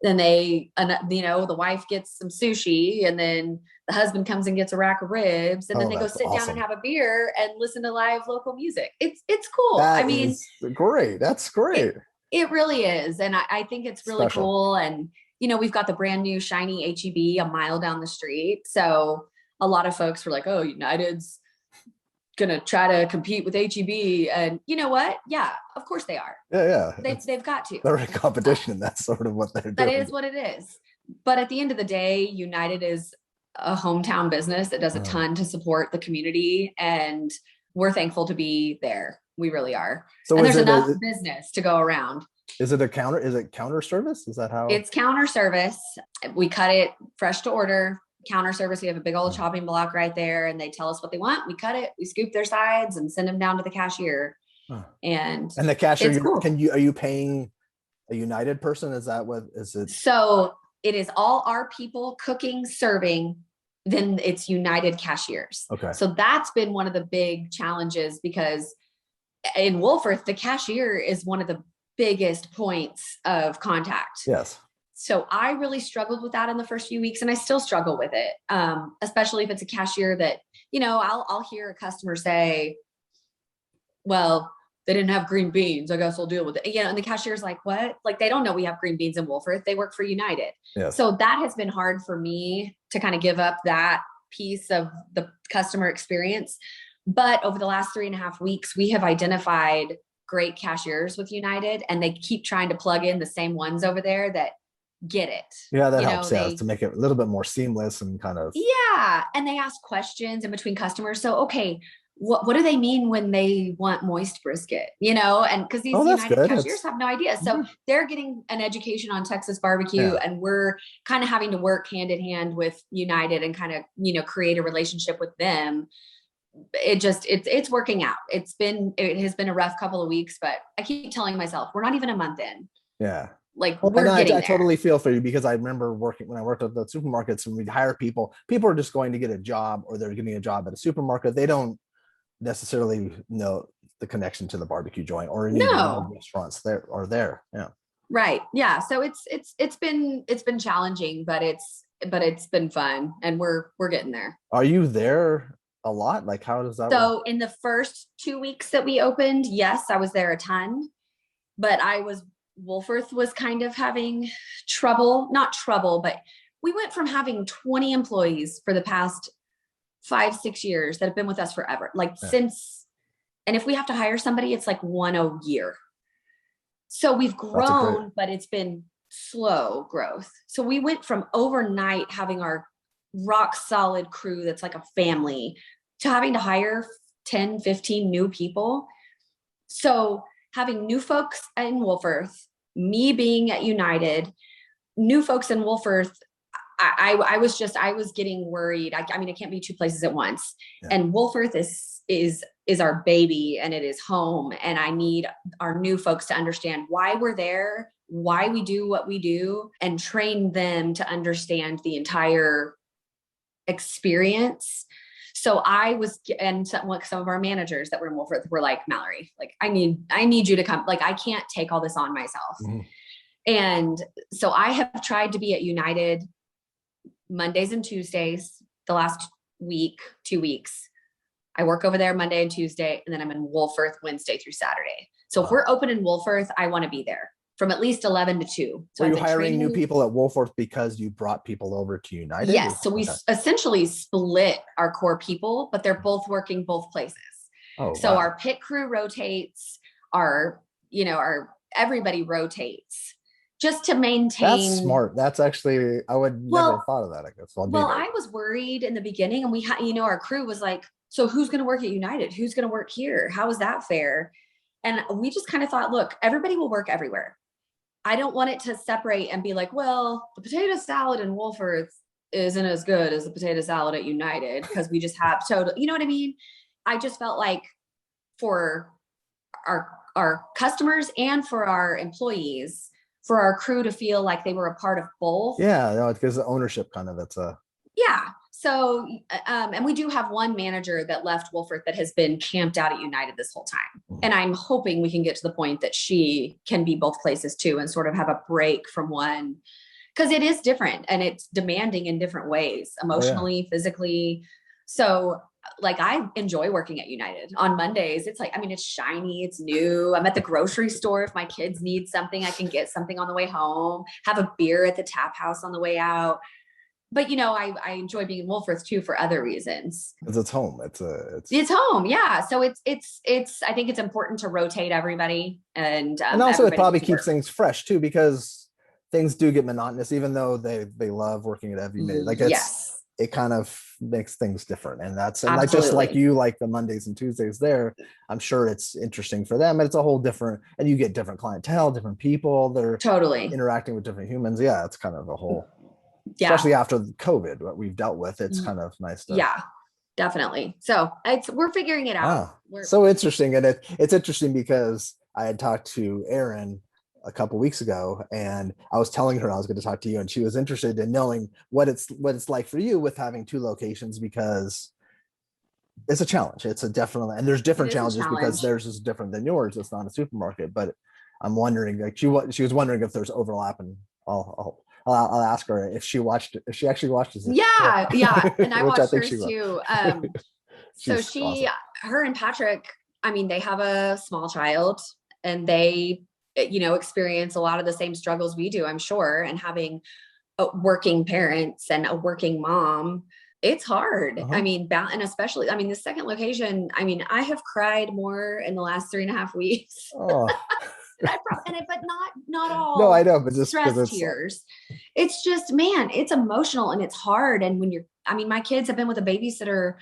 Then the wife gets some sushi, and then the husband comes and gets a rack of ribs, and then they go sit down and have a beer and listen to live local music. It's cool. Great. That's great. It really is. And I think it's really cool. And, we've got the brand new shiny H-E-B a mile down the street. So a lot of folks were like, oh, United's gonna try to compete with H-E-B, and you know what? Yeah, of course they are. Yeah. They've got to. They're in competition. That's sort of what they're doing. That is what it is. But at the end of the day, United is a hometown business that does a ton to support the community. And we're thankful to be there. We really are. So And is there's it enough business to go around. is it a counter? Is it counter service? Is that how? It's counter service. We cut it fresh to order. Counter service. We have a big old chopping block right there, and they tell us what they want. We cut it. We scoop their sides and send them down to the cashier. And the cashier, it's cool. are you paying a United person? Is that what is it? So it is all our people cooking, serving. Then it's United cashiers. Okay. So that's been one of the big challenges, because in Wolfforth, the cashier is one of the biggest points of contact. Yes. So I really struggled with that in the first few weeks, and I still struggle with it. Especially if it's a cashier that, I'll hear a customer say, well, they didn't have green beans, I guess I'll deal with it. And the cashier's like, what? Like, they don't know we have green beans in Wolfforth. They work for United. Yes. So that has been hard for me to kind of give up that piece of the customer experience. But over the last 3.5 weeks, we have identified great cashiers with United, and they keep trying to plug in the same ones over there that get it. Yeah, that helps. To make it a little bit more seamless and kind of. Yeah. And they ask questions in between customers. So, okay, what do they mean when they want moist brisket? And because these United cashiers have no idea. So they're getting an education on Texas barbecue, and we're kind of having to work hand in hand with United and kind of, create a relationship with them. It's working out. It has been a rough couple of weeks, but I keep telling myself, we're not even a month in. Yeah. Like, we're getting there. I totally feel for you, because I remember when I worked at the supermarkets, and we'd hire people are just going to get a job, or they're getting a job at a supermarket. They don't necessarily know the connection to the barbecue joint or any restaurants there. Yeah. Right. Yeah. So it's been challenging, but it's been fun, and we're getting there. Are you there a lot? Like, how does that work? In the first 2 weeks that we opened, yes, I was there a ton, but Wolfforth was kind of having not trouble, but we went from having 20 employees for the past 5-6 years that have been with us forever. And if we have to hire somebody, it's like one a year. So we've grown, but it's been slow growth. So we went from overnight having our rock solid crew that's like a family to having to hire 10, 15 new people. So having new folks in Wolfforth, me being at United, new folks in Wolfforth, I was getting worried. I can't be two places at once. Yeah. And Wolfforth is our baby, and it is home. And I need our new folks to understand why we're there, why we do what we do, and train them to understand the entire experience. So some of our managers that were in Wolfforth were like, Mallory, like, I need you to come. Like, I can't take all this on myself. Mm-hmm. And so I have tried to be at United Mondays and Tuesdays the last 2 weeks. I work over there Monday and Tuesday, and then I'm in Wolfforth Wednesday through Saturday. So if we're open in Wolfforth, I want to be there from at least 11 to 2. So are you hiring new people at Wolfforth because you brought people over to United? Yes. So we essentially split our core people, but they're both working both places. So our pit crew rotates, our everybody rotates just to maintain. That's smart. That's actually, I would never have thought of that, I guess. I was worried in the beginning, and we had, our crew was like, so who's going to work at United? Who's going to work here? How is that fair? And we just kind of thought, look, everybody will work everywhere. I don't want it to separate and be like, well, the potato salad in Wolfforth isn't as good as the potato salad at United, because we just have total, you know what I mean? I just felt like for our customers and for our employees, for our crew to feel like they were a part of both. Yeah, no, it's because of ownership kind of, yeah. So, and we do have one manager that left Wolfforth that has been camped out at United this whole time. And I'm hoping we can get to the point that she can be both places too, and sort of have a break from one, because it is different and it's demanding in different ways, emotionally, physically. So like, I enjoy working at United on Mondays. It's like, it's shiny, it's new. I'm at the grocery store. If my kids need something, I can get something on the way home, have a beer at the tap house on the way out. But, I enjoy being in Wolfforth too for other reasons. Because it's home. It's home. Yeah. So I think it's important to rotate everybody. And also it probably keeps things fresh too, because things do get monotonous, even though they love working at Evie Mae. Like Yes, it kind of makes things different, and like just like absolutely. you like the Mondays and Tuesdays there. I'm sure it's interesting for them, and it's a whole different, and you get different clientele, different people that are Totally. interacting with different humans. Yeah, it's kind of a whole, Yeah. especially after COVID, what we've dealt with. It's kind of nice to. Yeah, definitely. So we're figuring it out. Ah, We're so interesting. And it's interesting because I had talked to Erin a couple weeks ago, and I was telling her I was going to talk to you, and she was interested in knowing what it's like for you with having two locations, because it's a challenge. It's a definitely, and there's it different is a challenges because challenge. theirs is different than yours. It's not a supermarket, but I'm wondering, like she was wondering if there's overlap, and I'll ask her if she actually watches this show, Yeah, yeah. And I which I watched think she hers will. too. So She's awesome. her and Patrick, I mean, they have a small child and they, experience a lot of the same struggles we do, I'm sure. And having working parents and a working mom, it's hard. I Uh-huh. mean, and especially, I mean, the second location, I mean, I have cried more in the last 3.5 weeks. Oh. But not No, I all know, but just because stress it's like, tears. It's just, man, it's emotional and it's hard. And I mean, my kids have been with a babysitter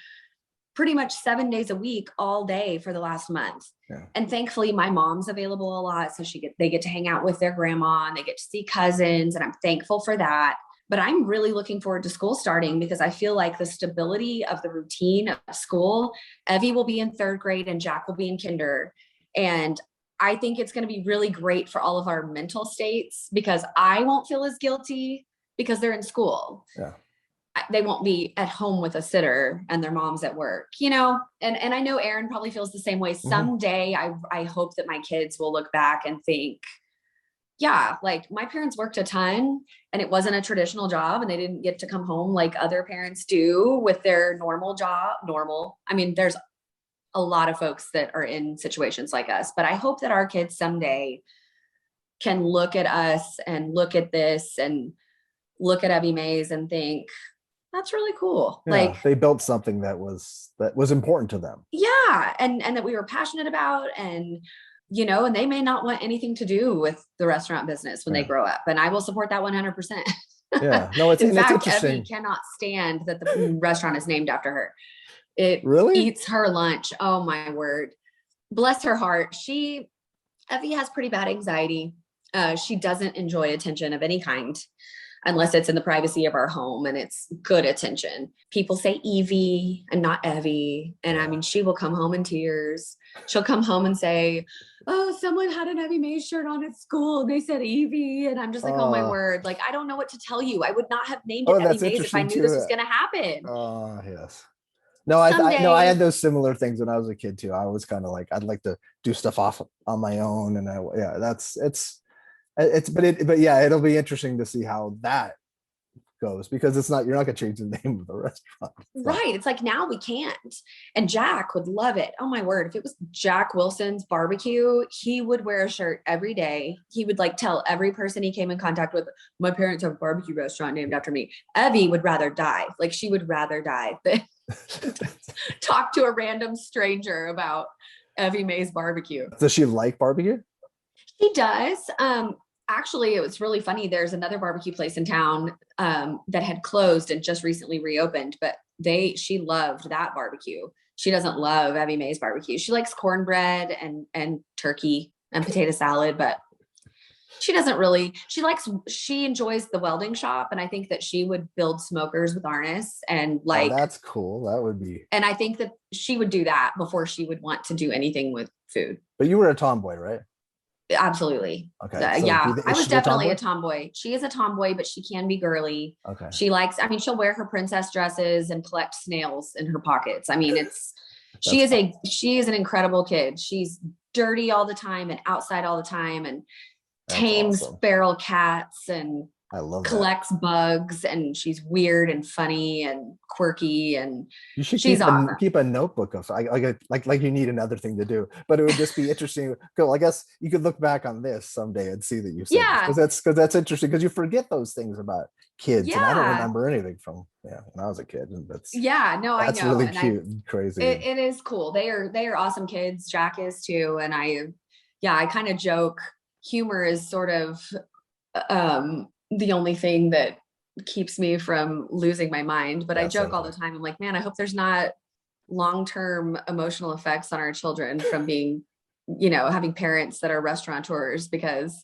pretty much 7 days a week, all day for the last month. yeah. And thankfully my mom's available a lot. So they get to hang out with their grandma and they get to see cousins. And I'm thankful for that. But I'm really looking forward to school starting because I feel like the stability of the routine of school, Evie will be in third grade and Jack will be in kinder. And I think it's going to be really great for all of our mental states because I won't feel as guilty because they're in school. Yeah. They won't be at home with a sitter and their mom's at work, and I know Erin probably feels the same way. Mm-hmm. Someday I hope that my kids will look back and think, yeah, like my parents worked a ton and it wasn't a traditional job and they didn't get to come home like other parents do with their normal job. I mean, there's a lot of folks that are in situations like us, but I hope that our kids someday can look at us and look at this and look at Evie Mae's and think, that's really cool. Yeah, Like, they built something that was important to them. yeah. And that we were passionate about and, and they may not want anything to do with the restaurant business when they Yeah. grow up. And I will support that 100%. Yeah. No, it's In and it's fact, Evie interesting. cannot stand that the restaurant is named after her. It Really? eats her lunch. Oh my word. Bless her heart. Evie has pretty bad anxiety. She doesn't enjoy attention of any kind unless it's in the privacy of our home and it's good attention. People say Evie and not Evie. And I mean, she will come home in tears. She'll come home and say, oh, someone had an Evie Mae shirt on at school and they said Evie. And I'm just like, oh my word. Like, I don't know what to tell you. I would not have named it Evie That's Mae's if I interesting knew this too. was going to happen. Yes. No, I no, I Someday. had those similar things when I was a kid too. I was kind of like I'd like to do stuff off on my own, and but yeah, it'll be interesting to see how that goes because you're not gonna change the name of the restaurant. So. Right. It's like now we can't. And Jack would love it. Oh my word. If it was Jack Wilson's barbecue, he would wear a shirt every day. He would like tell every person he came in contact with, my parents have a barbecue restaurant named after me. Evie would rather die. Like she would rather die than talk to a random stranger about Evie Mae's barbecue. Does she like barbecue? She does. Actually, it was really funny. There's another barbecue place in town that had closed and just recently reopened, but she loved that barbecue. She doesn't love Evie Mae's barbecue. She likes cornbread and turkey and potato salad, but she doesn't really. She enjoys the welding shop, and I think that she would build smokers with harness and Oh, like. that's cool. That would be. And I think that she would do that before she would want to do anything with food. But you were a tomboy, right? Absolutely. Okay. So Yeah, I is was she a definitely a tomboy? tomboy. She is a tomboy, but she can be girly. Okay. She'll wear her princess dresses and collect snails in her pockets. I mean, That's fun. she is an incredible kid. She's dirty all the time and outside all the time and That's tames awesome. feral cats and I love that. collects bugs, and she's weird and funny and quirky, and You should she's awesome. keep a notebook of like you need another thing to do, but it would just be interesting. Cool. I guess you could look back on this someday and see that you said this Yeah. because that's interesting because you forget those things about kids, and I don't Yeah. remember anything from when I was a kid, and Yeah. No, I that's know. really And cute and crazy. it is cool. They are awesome kids. Jack is too. And I kind of joke humor is sort of the only thing that keeps me from losing my mind. But I Yeah, joke same all the thing. time. I'm like, man, I hope there's not long-term emotional effects on our children from being, having parents that are restaurateurs, because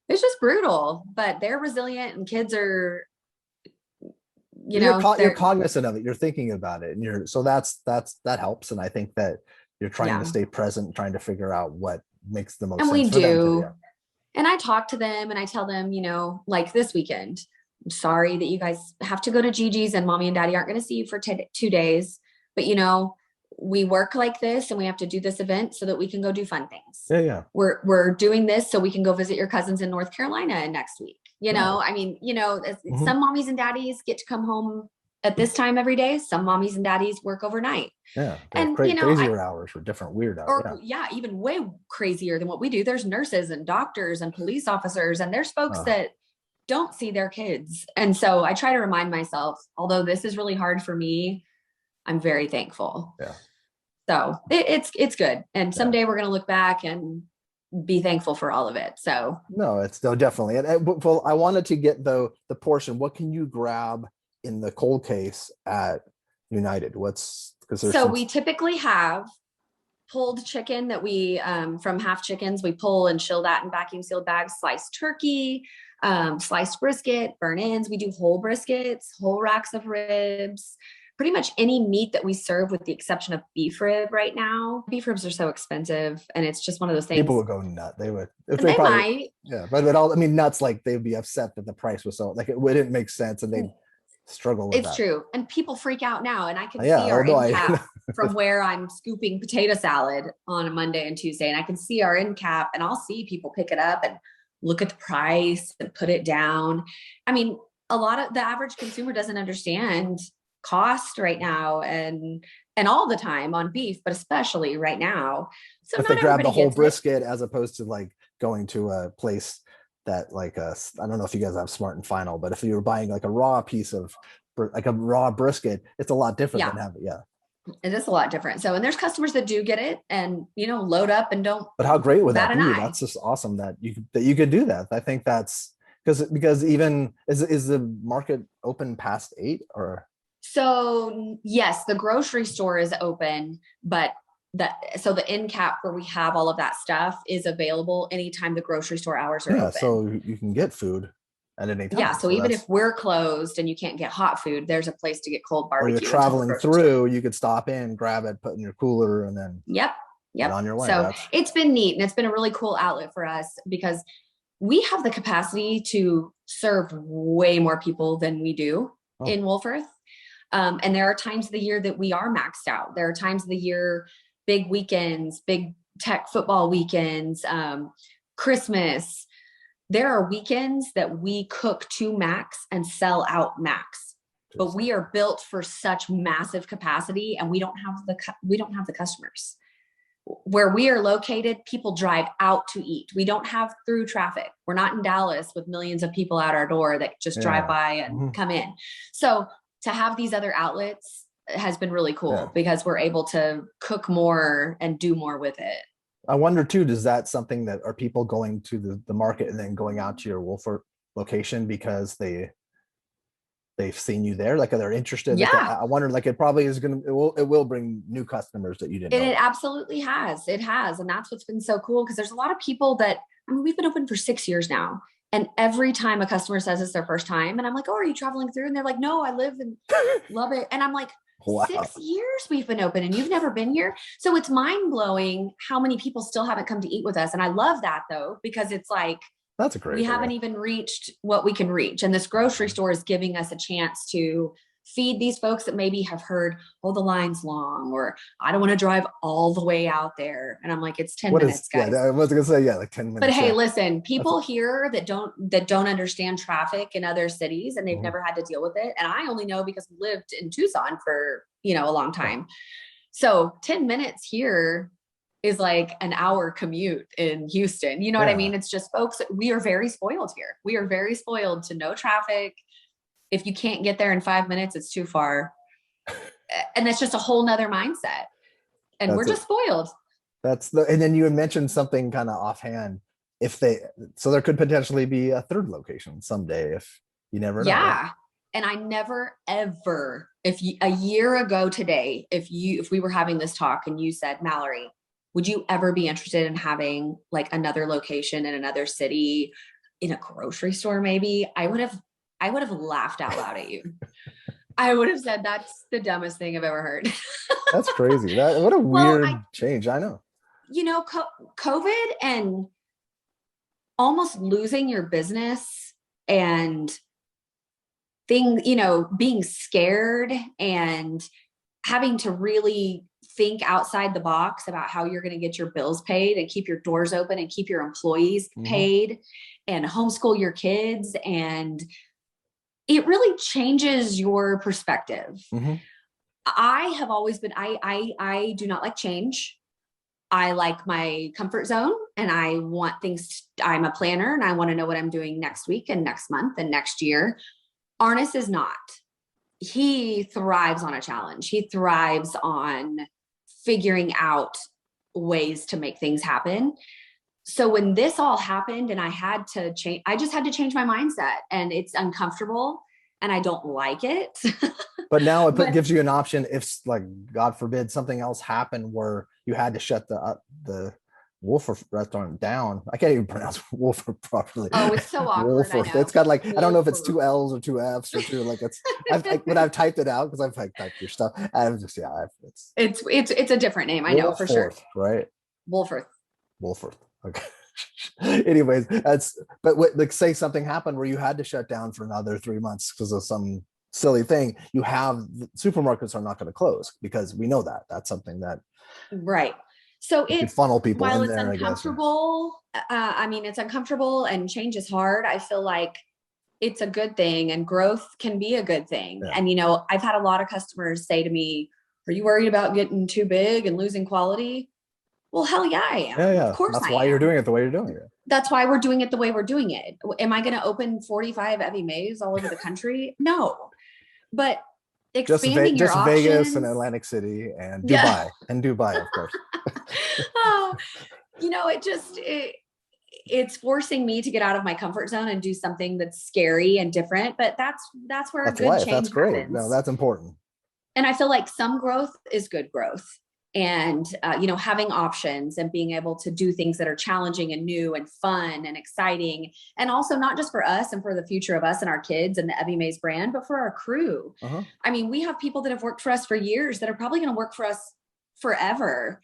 it's just brutal, but they're resilient and kids are, You're they're, cognizant of it. You're thinking about it, and that helps. And I think that you're trying to yeah. stay present, trying to figure out what makes the most And sense we for them to. Yeah. do. And I talk to them and I tell them, like this weekend, I'm sorry that you guys have to go to Gigi's and mommy and daddy aren't going to see you for 2 days. But, we work like this and we have to do this event so that we can go do fun things. Yeah. Yeah. We're doing this so we can go visit your cousins in North Carolina next week. Right. I mean, Mhm. some mommies and daddies get to come home at this time every day. Some mommies and daddies work overnight. Yeah. They have And, crazier hours or different weird hours. or yeah, even way crazier than what we do. There's nurses and doctors and police officers, and there's folks Yeah. that don't see their kids. And so I try to remind myself, although this is really hard for me, I'm very thankful. Yeah. So it's good. And Yeah. someday we're going to look back and be thankful for all of it. So No, it's no, definitely. Well, I wanted to get the portion. What can you grab in the cold case at United? Because there's some. we typically have pulled chicken that we from Half Chickens, we pull and chill that in vacuum sealed bags, sliced turkey, sliced brisket, burn ends. We do whole briskets, whole racks of ribs, pretty much any meat that we serve with the exception of beef rib right now. Beef ribs are so expensive and it's just one of those things. People would go nut. They would. If They probably, might. yeah, but I mean, nuts, like they'd be upset that the price was so, like, it wouldn't make sense and they'd struggle with It's that. true. And people freak out now. And I can Yeah, see our although end cap from where I'm scooping potato salad on a Monday and Tuesday. And I can see our end cap and I'll see people pick it up and look at the price and put it down. I mean, a lot of the average consumer doesn't understand cost right now and all the time on beef, but especially right now. So if not they grab the everybody whole gets it. brisket as opposed to like going to a place that like I don't know if you guys have Smart and Final, but if you were buying like a raw piece of like a raw brisket, it's a lot different Yeah. than having, yeah. It is a lot different. So, and there's customers that do get it and, load up and don't. But how great would that bat an be? eye. That's just awesome that you could do that. I think that's because even is the market open past 8 or? So yes, the grocery store is open, but so the end cap where we have all of that stuff is available anytime the grocery store hours are open. So you can get food at any time. Yeah. So even if we're closed and you can't get hot food, there's a place to get cold barbecue. Or you're traveling through, you could stop in, grab it, put in your cooler, and then Yep. on your way. So it's been neat and it's been a really cool outlet for us because we have the capacity to serve way more people than we do in Wolfforth. And there are times of the year that we are maxed out. There are times of the year, big weekends, big tech football weekends, Christmas. There are weekends that we cook to max and sell out max, but we are built for such massive capacity and we don't have the customers. Where we are located, people drive out to eat. We don't have through traffic. We're not in Dallas with millions of people out our door that just drive by and come in. So to have these other outlets has been really cool because we're able to cook more and do more with it. I wonder too, does that something that are people going to the market and then going out to your Wolfforth location because they've seen you there, like they're interested? Yeah. Like, I wonder, like it probably is it will bring new customers that you didn't know. It absolutely has. It has. And that's what's been so cool because there's a lot of people that, we've been open for 6 years now. And every time a customer says it's their first time and I'm like, oh, are you traveling through? And they're like, no, I live and love it. And I'm like, wow. 6 years we've been open and you've never been here. So it's mind blowing how many people still haven't come to eat with us. And I love that though, because it's like, that's a great we haven't even reached what we can reach. And this grocery store is giving us a chance to feed these folks that maybe have heard, oh, the line's long, or I don't want to drive all the way out there. And I'm like, it's 10 minutes, guys. Yeah, I was going to say, like 10 minutes. But hey, listen, people here that don't understand traffic in other cities and they've never had to deal with it. And I only know because we lived in Tucson for, a long time. So 10 minutes here is like an hour commute in Houston. You know what I mean? It's just folks, we are very spoiled here. We are very spoiled to no traffic. If you can't get there in 5 minutes, it's too far. And that's just a whole nother mindset. And we're just spoiled. And then you had mentioned something kind of offhand if they, so there could potentially be a third location someday, if you never know, right? Yeah. And I never ever, if you, a year ago today, if we were having this talk and you said, Mallory, would you ever be interested in having like another location in another city, in a grocery store, maybe? I would have laughed out loud at you. I would have said that's the dumbest thing I've ever heard. That's crazy. That, what a Well, weird change. I know. COVID and almost losing your business and being scared and having to really think outside the box about how you're going to get your bills paid and keep your doors open and keep your employees paid and homeschool your kids. And it really changes your perspective. I have always been, I do not like change. I like my comfort zone, and I want things. I'm a planner and I want to know what I'm doing next week and next month and next year. Arnis is not. He thrives on a challenge. He thrives on figuring out ways to make things happen. So when this all happened and I had to change, I just had to change my mindset, and it's uncomfortable and I don't like it. But now it gives you an option if, like, God forbid, something else happened where you had to shut the Wolfforth restaurant down. I can't even pronounce Wolfforth properly. Oh, it's so awkward. Wolfforth. It's got like, I don't know if it's 2 L's or 2 F's or two. Like, it's when I've typed it out, because I've like typed your stuff. I'm just it's a different name. I know for sure. Right. Wolfforth. Okay. Anyways, like, say something happened where you had to shut down for another 3 months because of some silly thing. Supermarkets are not going to close, because we know that that's something that, right. So it funnel people while in it's there, uncomfortable, it's uncomfortable and change is hard. I feel like it's a good thing, and growth can be a good thing. Yeah. And, I've had a lot of customers say to me, are you worried about getting too big and losing quality? Well, hell yeah, I am. Yeah. Of course, that's why you're doing it the way you're doing it. That's why we're doing it the way we're doing it. Am I going to open 45 Evie Mae's all over the country? No, but expanding your options. Vegas and Atlantic City and Dubai. And Dubai, of course. It's forcing me to get out of my comfort zone and do something that's scary and different. But that's where a good change That's great. happens. No, that's important. And I feel like some growth is good growth. And, having options and being able to do things that are challenging and new and fun and exciting. And also not just for us and for the future of us and our kids and the Evie Mae's brand, but for our crew. We have people that have worked for us for years that are probably going to work for us forever.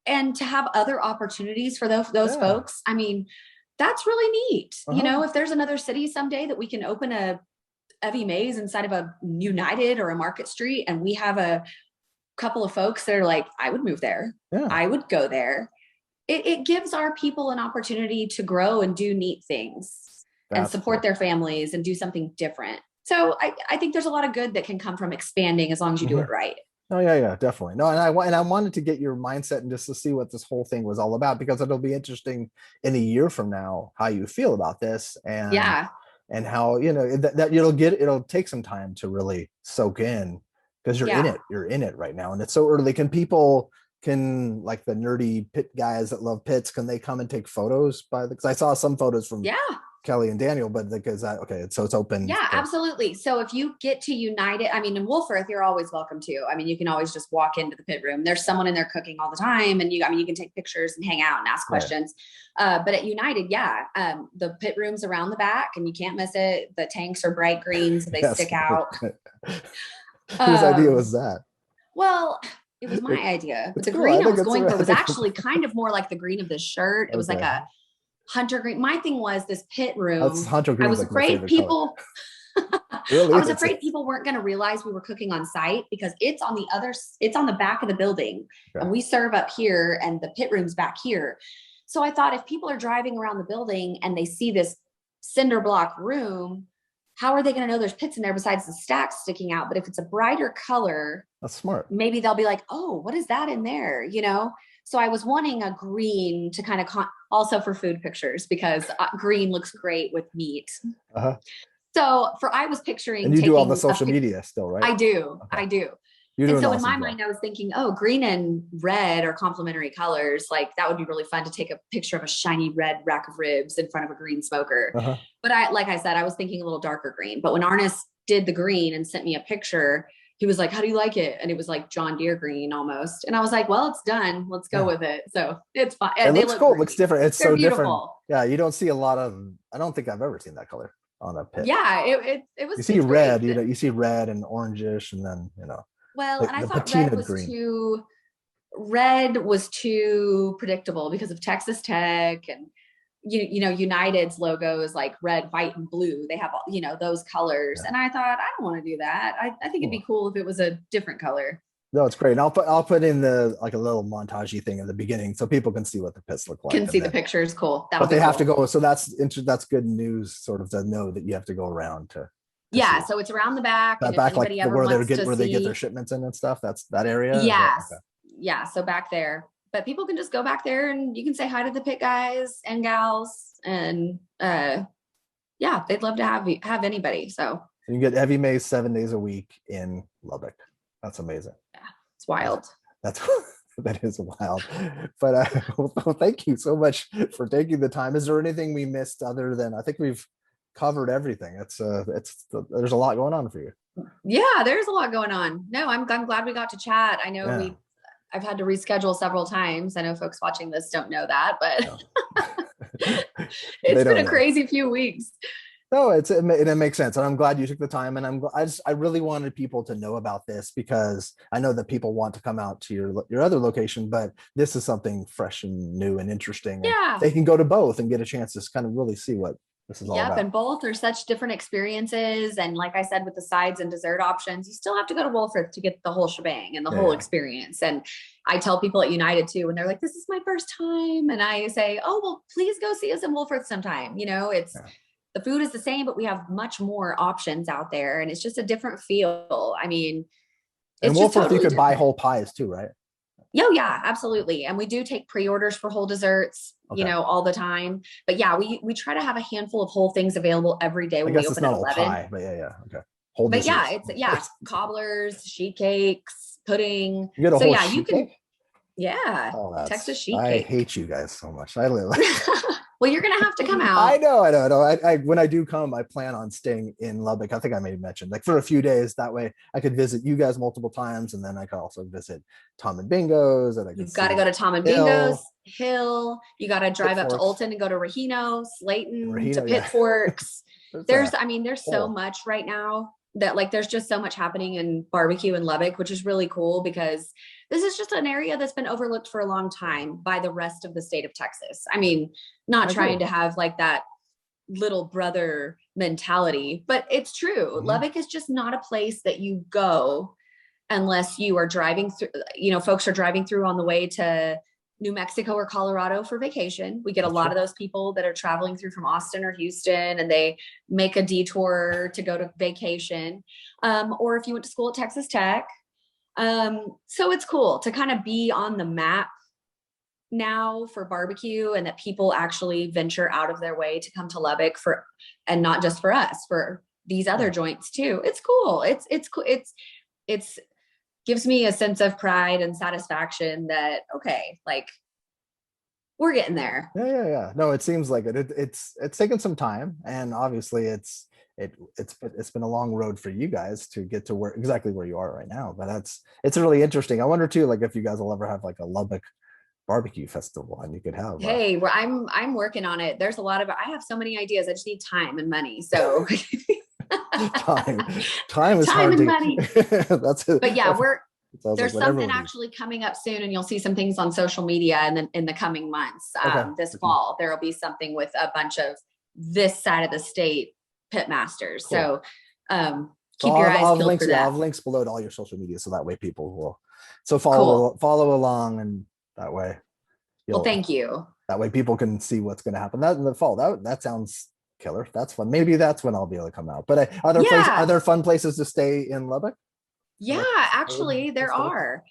And to have other opportunities for those folks, that's really neat. If there's another city someday that we can open a Evie Mae's inside of a United or a Market Street, and we have a couple of folks that are like, I would move there. Yeah. I would go there. It gives our people an opportunity to grow and do neat things and support their families and do something different. So I think there's a lot of good that can come from expanding, as long as you do it right. Oh yeah, definitely. No, and I wanted to get your mindset and just to see what this whole thing was all about, because it'll be interesting in a year from now how you feel about this, and and how that it'll take some time to really soak in, because you're in it right now, and it's so early. Can people, like the nerdy pit guys that love pits, can they come and take photos because I saw some photos from Kelly and Daniel, but so it's open. Yeah, absolutely. So if you get to United, in Wolfforth, you're always welcome to. You can always just walk into the pit room. There's someone in there cooking all the time, and you can take pictures and hang out and ask questions. But at United, the pit room's around the back, and you can't miss it. The tanks are bright green, so they stick out. Whose idea was that? Well, it was my idea. But the green I was going for was actually kind of more like the green of this shirt. It was like a hunter green. My thing was this pit room. That's hunter green. I was afraid people really? I was afraid people weren't going to realize we were cooking on site, because it's on the back of the building, and we serve up here and the pit room's back here. So I thought, if people are driving around the building and they see this cinder block room, how are they going to know there's pits in there besides the stacks sticking out? But if it's a brighter color, that's smart. Maybe they'll be like, oh, what is that in there? So I was wanting a green to kind of also for food pictures, because green looks great with meat. So I was picturing. And you do all the social media still, right? I do. Okay. I do. You're And doing an so in awesome my job. mind, I was thinking, oh, green and red are complementary colors. Like that would be really fun to take a picture of a shiny red rack of ribs in front of a green smoker. Uh-huh. But like I said, I was thinking a little darker green. But when Arnis did the green and sent me a picture, he was like, how do you like it? And it was like John Deere green almost. And I was like, well, it's done. Let's go Yeah. with it. So it's fine. It And they looks look cool. It great. looks different. It's They're so different. beautiful. Yeah, you don't see a lot of. I don't think I've ever seen that color on a pit. Yeah, it was. You see It's red, great. you see red and orangish, and then Well, and I the thought patina green. red was too predictable because of Texas Tech and United's logo is like red, white, and blue. They have those colors, Yeah. and I thought I don't want to do that. I think it'd be cool if it was a different color. No, it's great. And I'll put in the like a little montagey thing in the beginning so people can see what the pits look like. Can see the pictures. Cool. But they have to go. So that's good news, sort of, to know that you have to go around to. Yeah, so it's around the back. That and back, if like anybody ever where wants they get their shipments in and stuff. That's that area. Yes. Okay. Yeah. So back there, but people can just go back there and you can say hi to the pit guys and gals, and yeah, they'd love to have anybody. So you get Evie Mae 7 days a week in Lubbock. That's amazing. Yeah, it's wild. That is wild. But well, thank you so much for taking the time. Is there anything we missed other than, I think we've covered everything? There's a lot going on for you. Yeah, there's a lot going on. No, I'm glad we got to chat. I know I've had to reschedule several times. I know folks watching this don't know that, but it's been a crazy few weeks. No, it makes sense. And I'm glad you took the time. And I really wanted people to know about this because I know that people want to come out to your other location, but this is something fresh and new and interesting. Yeah. And they can go to both and get a chance to kind of really see what this is all about. And both are such different experiences. And like I said, with the sides and dessert options, you still have to go to Wolfforth to get the whole shebang and the whole experience. And I tell people at United too, when they're like, this is my first time. And I say, oh, well, please go see us in Wolfforth sometime. The food is the same, but we have much more options out there, and it's just a different feel. I mean, it's Wolfforth, totally you could buy whole pies too, right? Oh yeah, absolutely. And we do take pre-orders for whole desserts, all the time. But yeah, we try to have a handful of whole things available every day when we open at 11. Pie, but okay. Whole but desserts. It's cobblers, sheet cakes, pudding. You get a whole sheet can. Cake? Yeah, Texas sheet cake. I hate you guys so much. I live. Well, you're gonna have to come out. I know. I when I do come, I plan on staying in Lubbock. I think I may have mentioned, like, for a few days. That way, I could visit you guys multiple times, and then I could also visit Tom and Bingo's. And you've got to go to Tom and Bingo's Hill. You got to drive up to Olton and go to Rahino, Slayton, to Pit Forks. There's so much right now that, like, there's just so much happening in barbecue in Lubbock, which is really cool because this is just an area that's been overlooked for a long time by the rest of the state of Texas. I mean, not trying to have like that little brother mentality, but it's true. Mm-hmm. Lubbock is just not a place that you go unless you are driving through, folks are driving through on the way to New Mexico or Colorado for vacation. We get a lot of those people that are traveling through from Austin or Houston, and they make a detour to go to vacation. Or if you went to school at Texas Tech. So it's cool to kind of be on the map now for barbecue, and that people actually venture out of their way to come to Lubbock and not just for us, for these other joints too. It's cool. It's cool. It's gives me a sense of pride and satisfaction that, okay, like, we're getting there. Yeah. No, it seems like it. It's taken some time, and obviously it's been a long road for you guys to get to exactly where you are right now. But it's really interesting. I wonder too, like, if you guys will ever have like a Lubbock barbecue festival, and you could have. Hey, I'm working on it. There's a lot of. I have so many ideas. I just need time and money. So. time is time hard and money. That's it. But yeah, there's something actually coming up soon, and you'll see some things on social media, and then in the coming months, this fall, there will be something with a bunch of this side of the state pit masters. Cool. So keep your eyes peeled for that. I'll have links below to all your social media, so that way people will follow along, and that way. Well, thank you. That way people can see what's going to happen. That in the fall. That sounds killer. That's fun. Maybe that's when I'll be able to come out. But are there fun places to stay in Lubbock? Yeah, actually there are.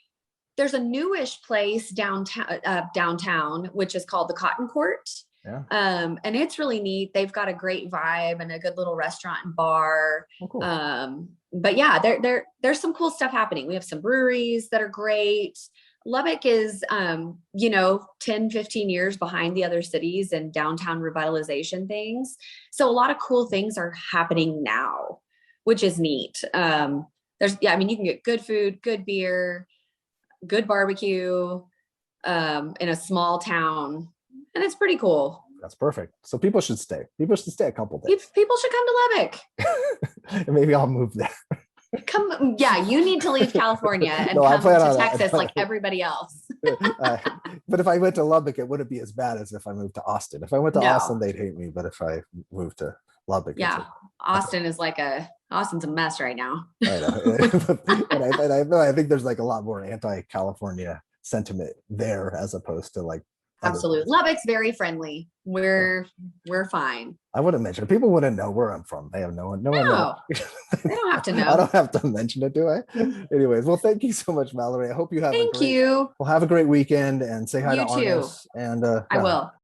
There's a newish place downtown, which is called the Cotton Court. Yeah. And it's really neat. They've got a great vibe and a good little restaurant and bar. Oh, cool. But yeah, there's some cool stuff happening. We have some breweries that are great. Lubbock is, 10, 15 years behind the other cities and downtown revitalization things. So a lot of cool things are happening now, which is neat. You can get good food, good beer, good barbecue, in a small town, and it's pretty cool. That's perfect. So people should stay. People should stay a couple days. People should come to Lubbock. Maybe I'll move there. You need to leave California and No, I come plan to on Texas like everybody else. But if I went to Lubbock, it wouldn't be as bad as if I moved to Austin. If I went to Austin, they'd hate me. But if I moved to Lubbock, Austin's a mess right now. I know. I think there's like a lot more anti-California sentiment there as opposed to like. Absolutely. Lubbock's very friendly. We're fine. I wouldn't mention it. People wouldn't know where I'm from. They have no one. No, they don't have to know. I don't have to mention it, do I? Anyways, well, thank you so much, Mallory. I hope you have Well, have a great weekend and say hi to Arnis. And I will.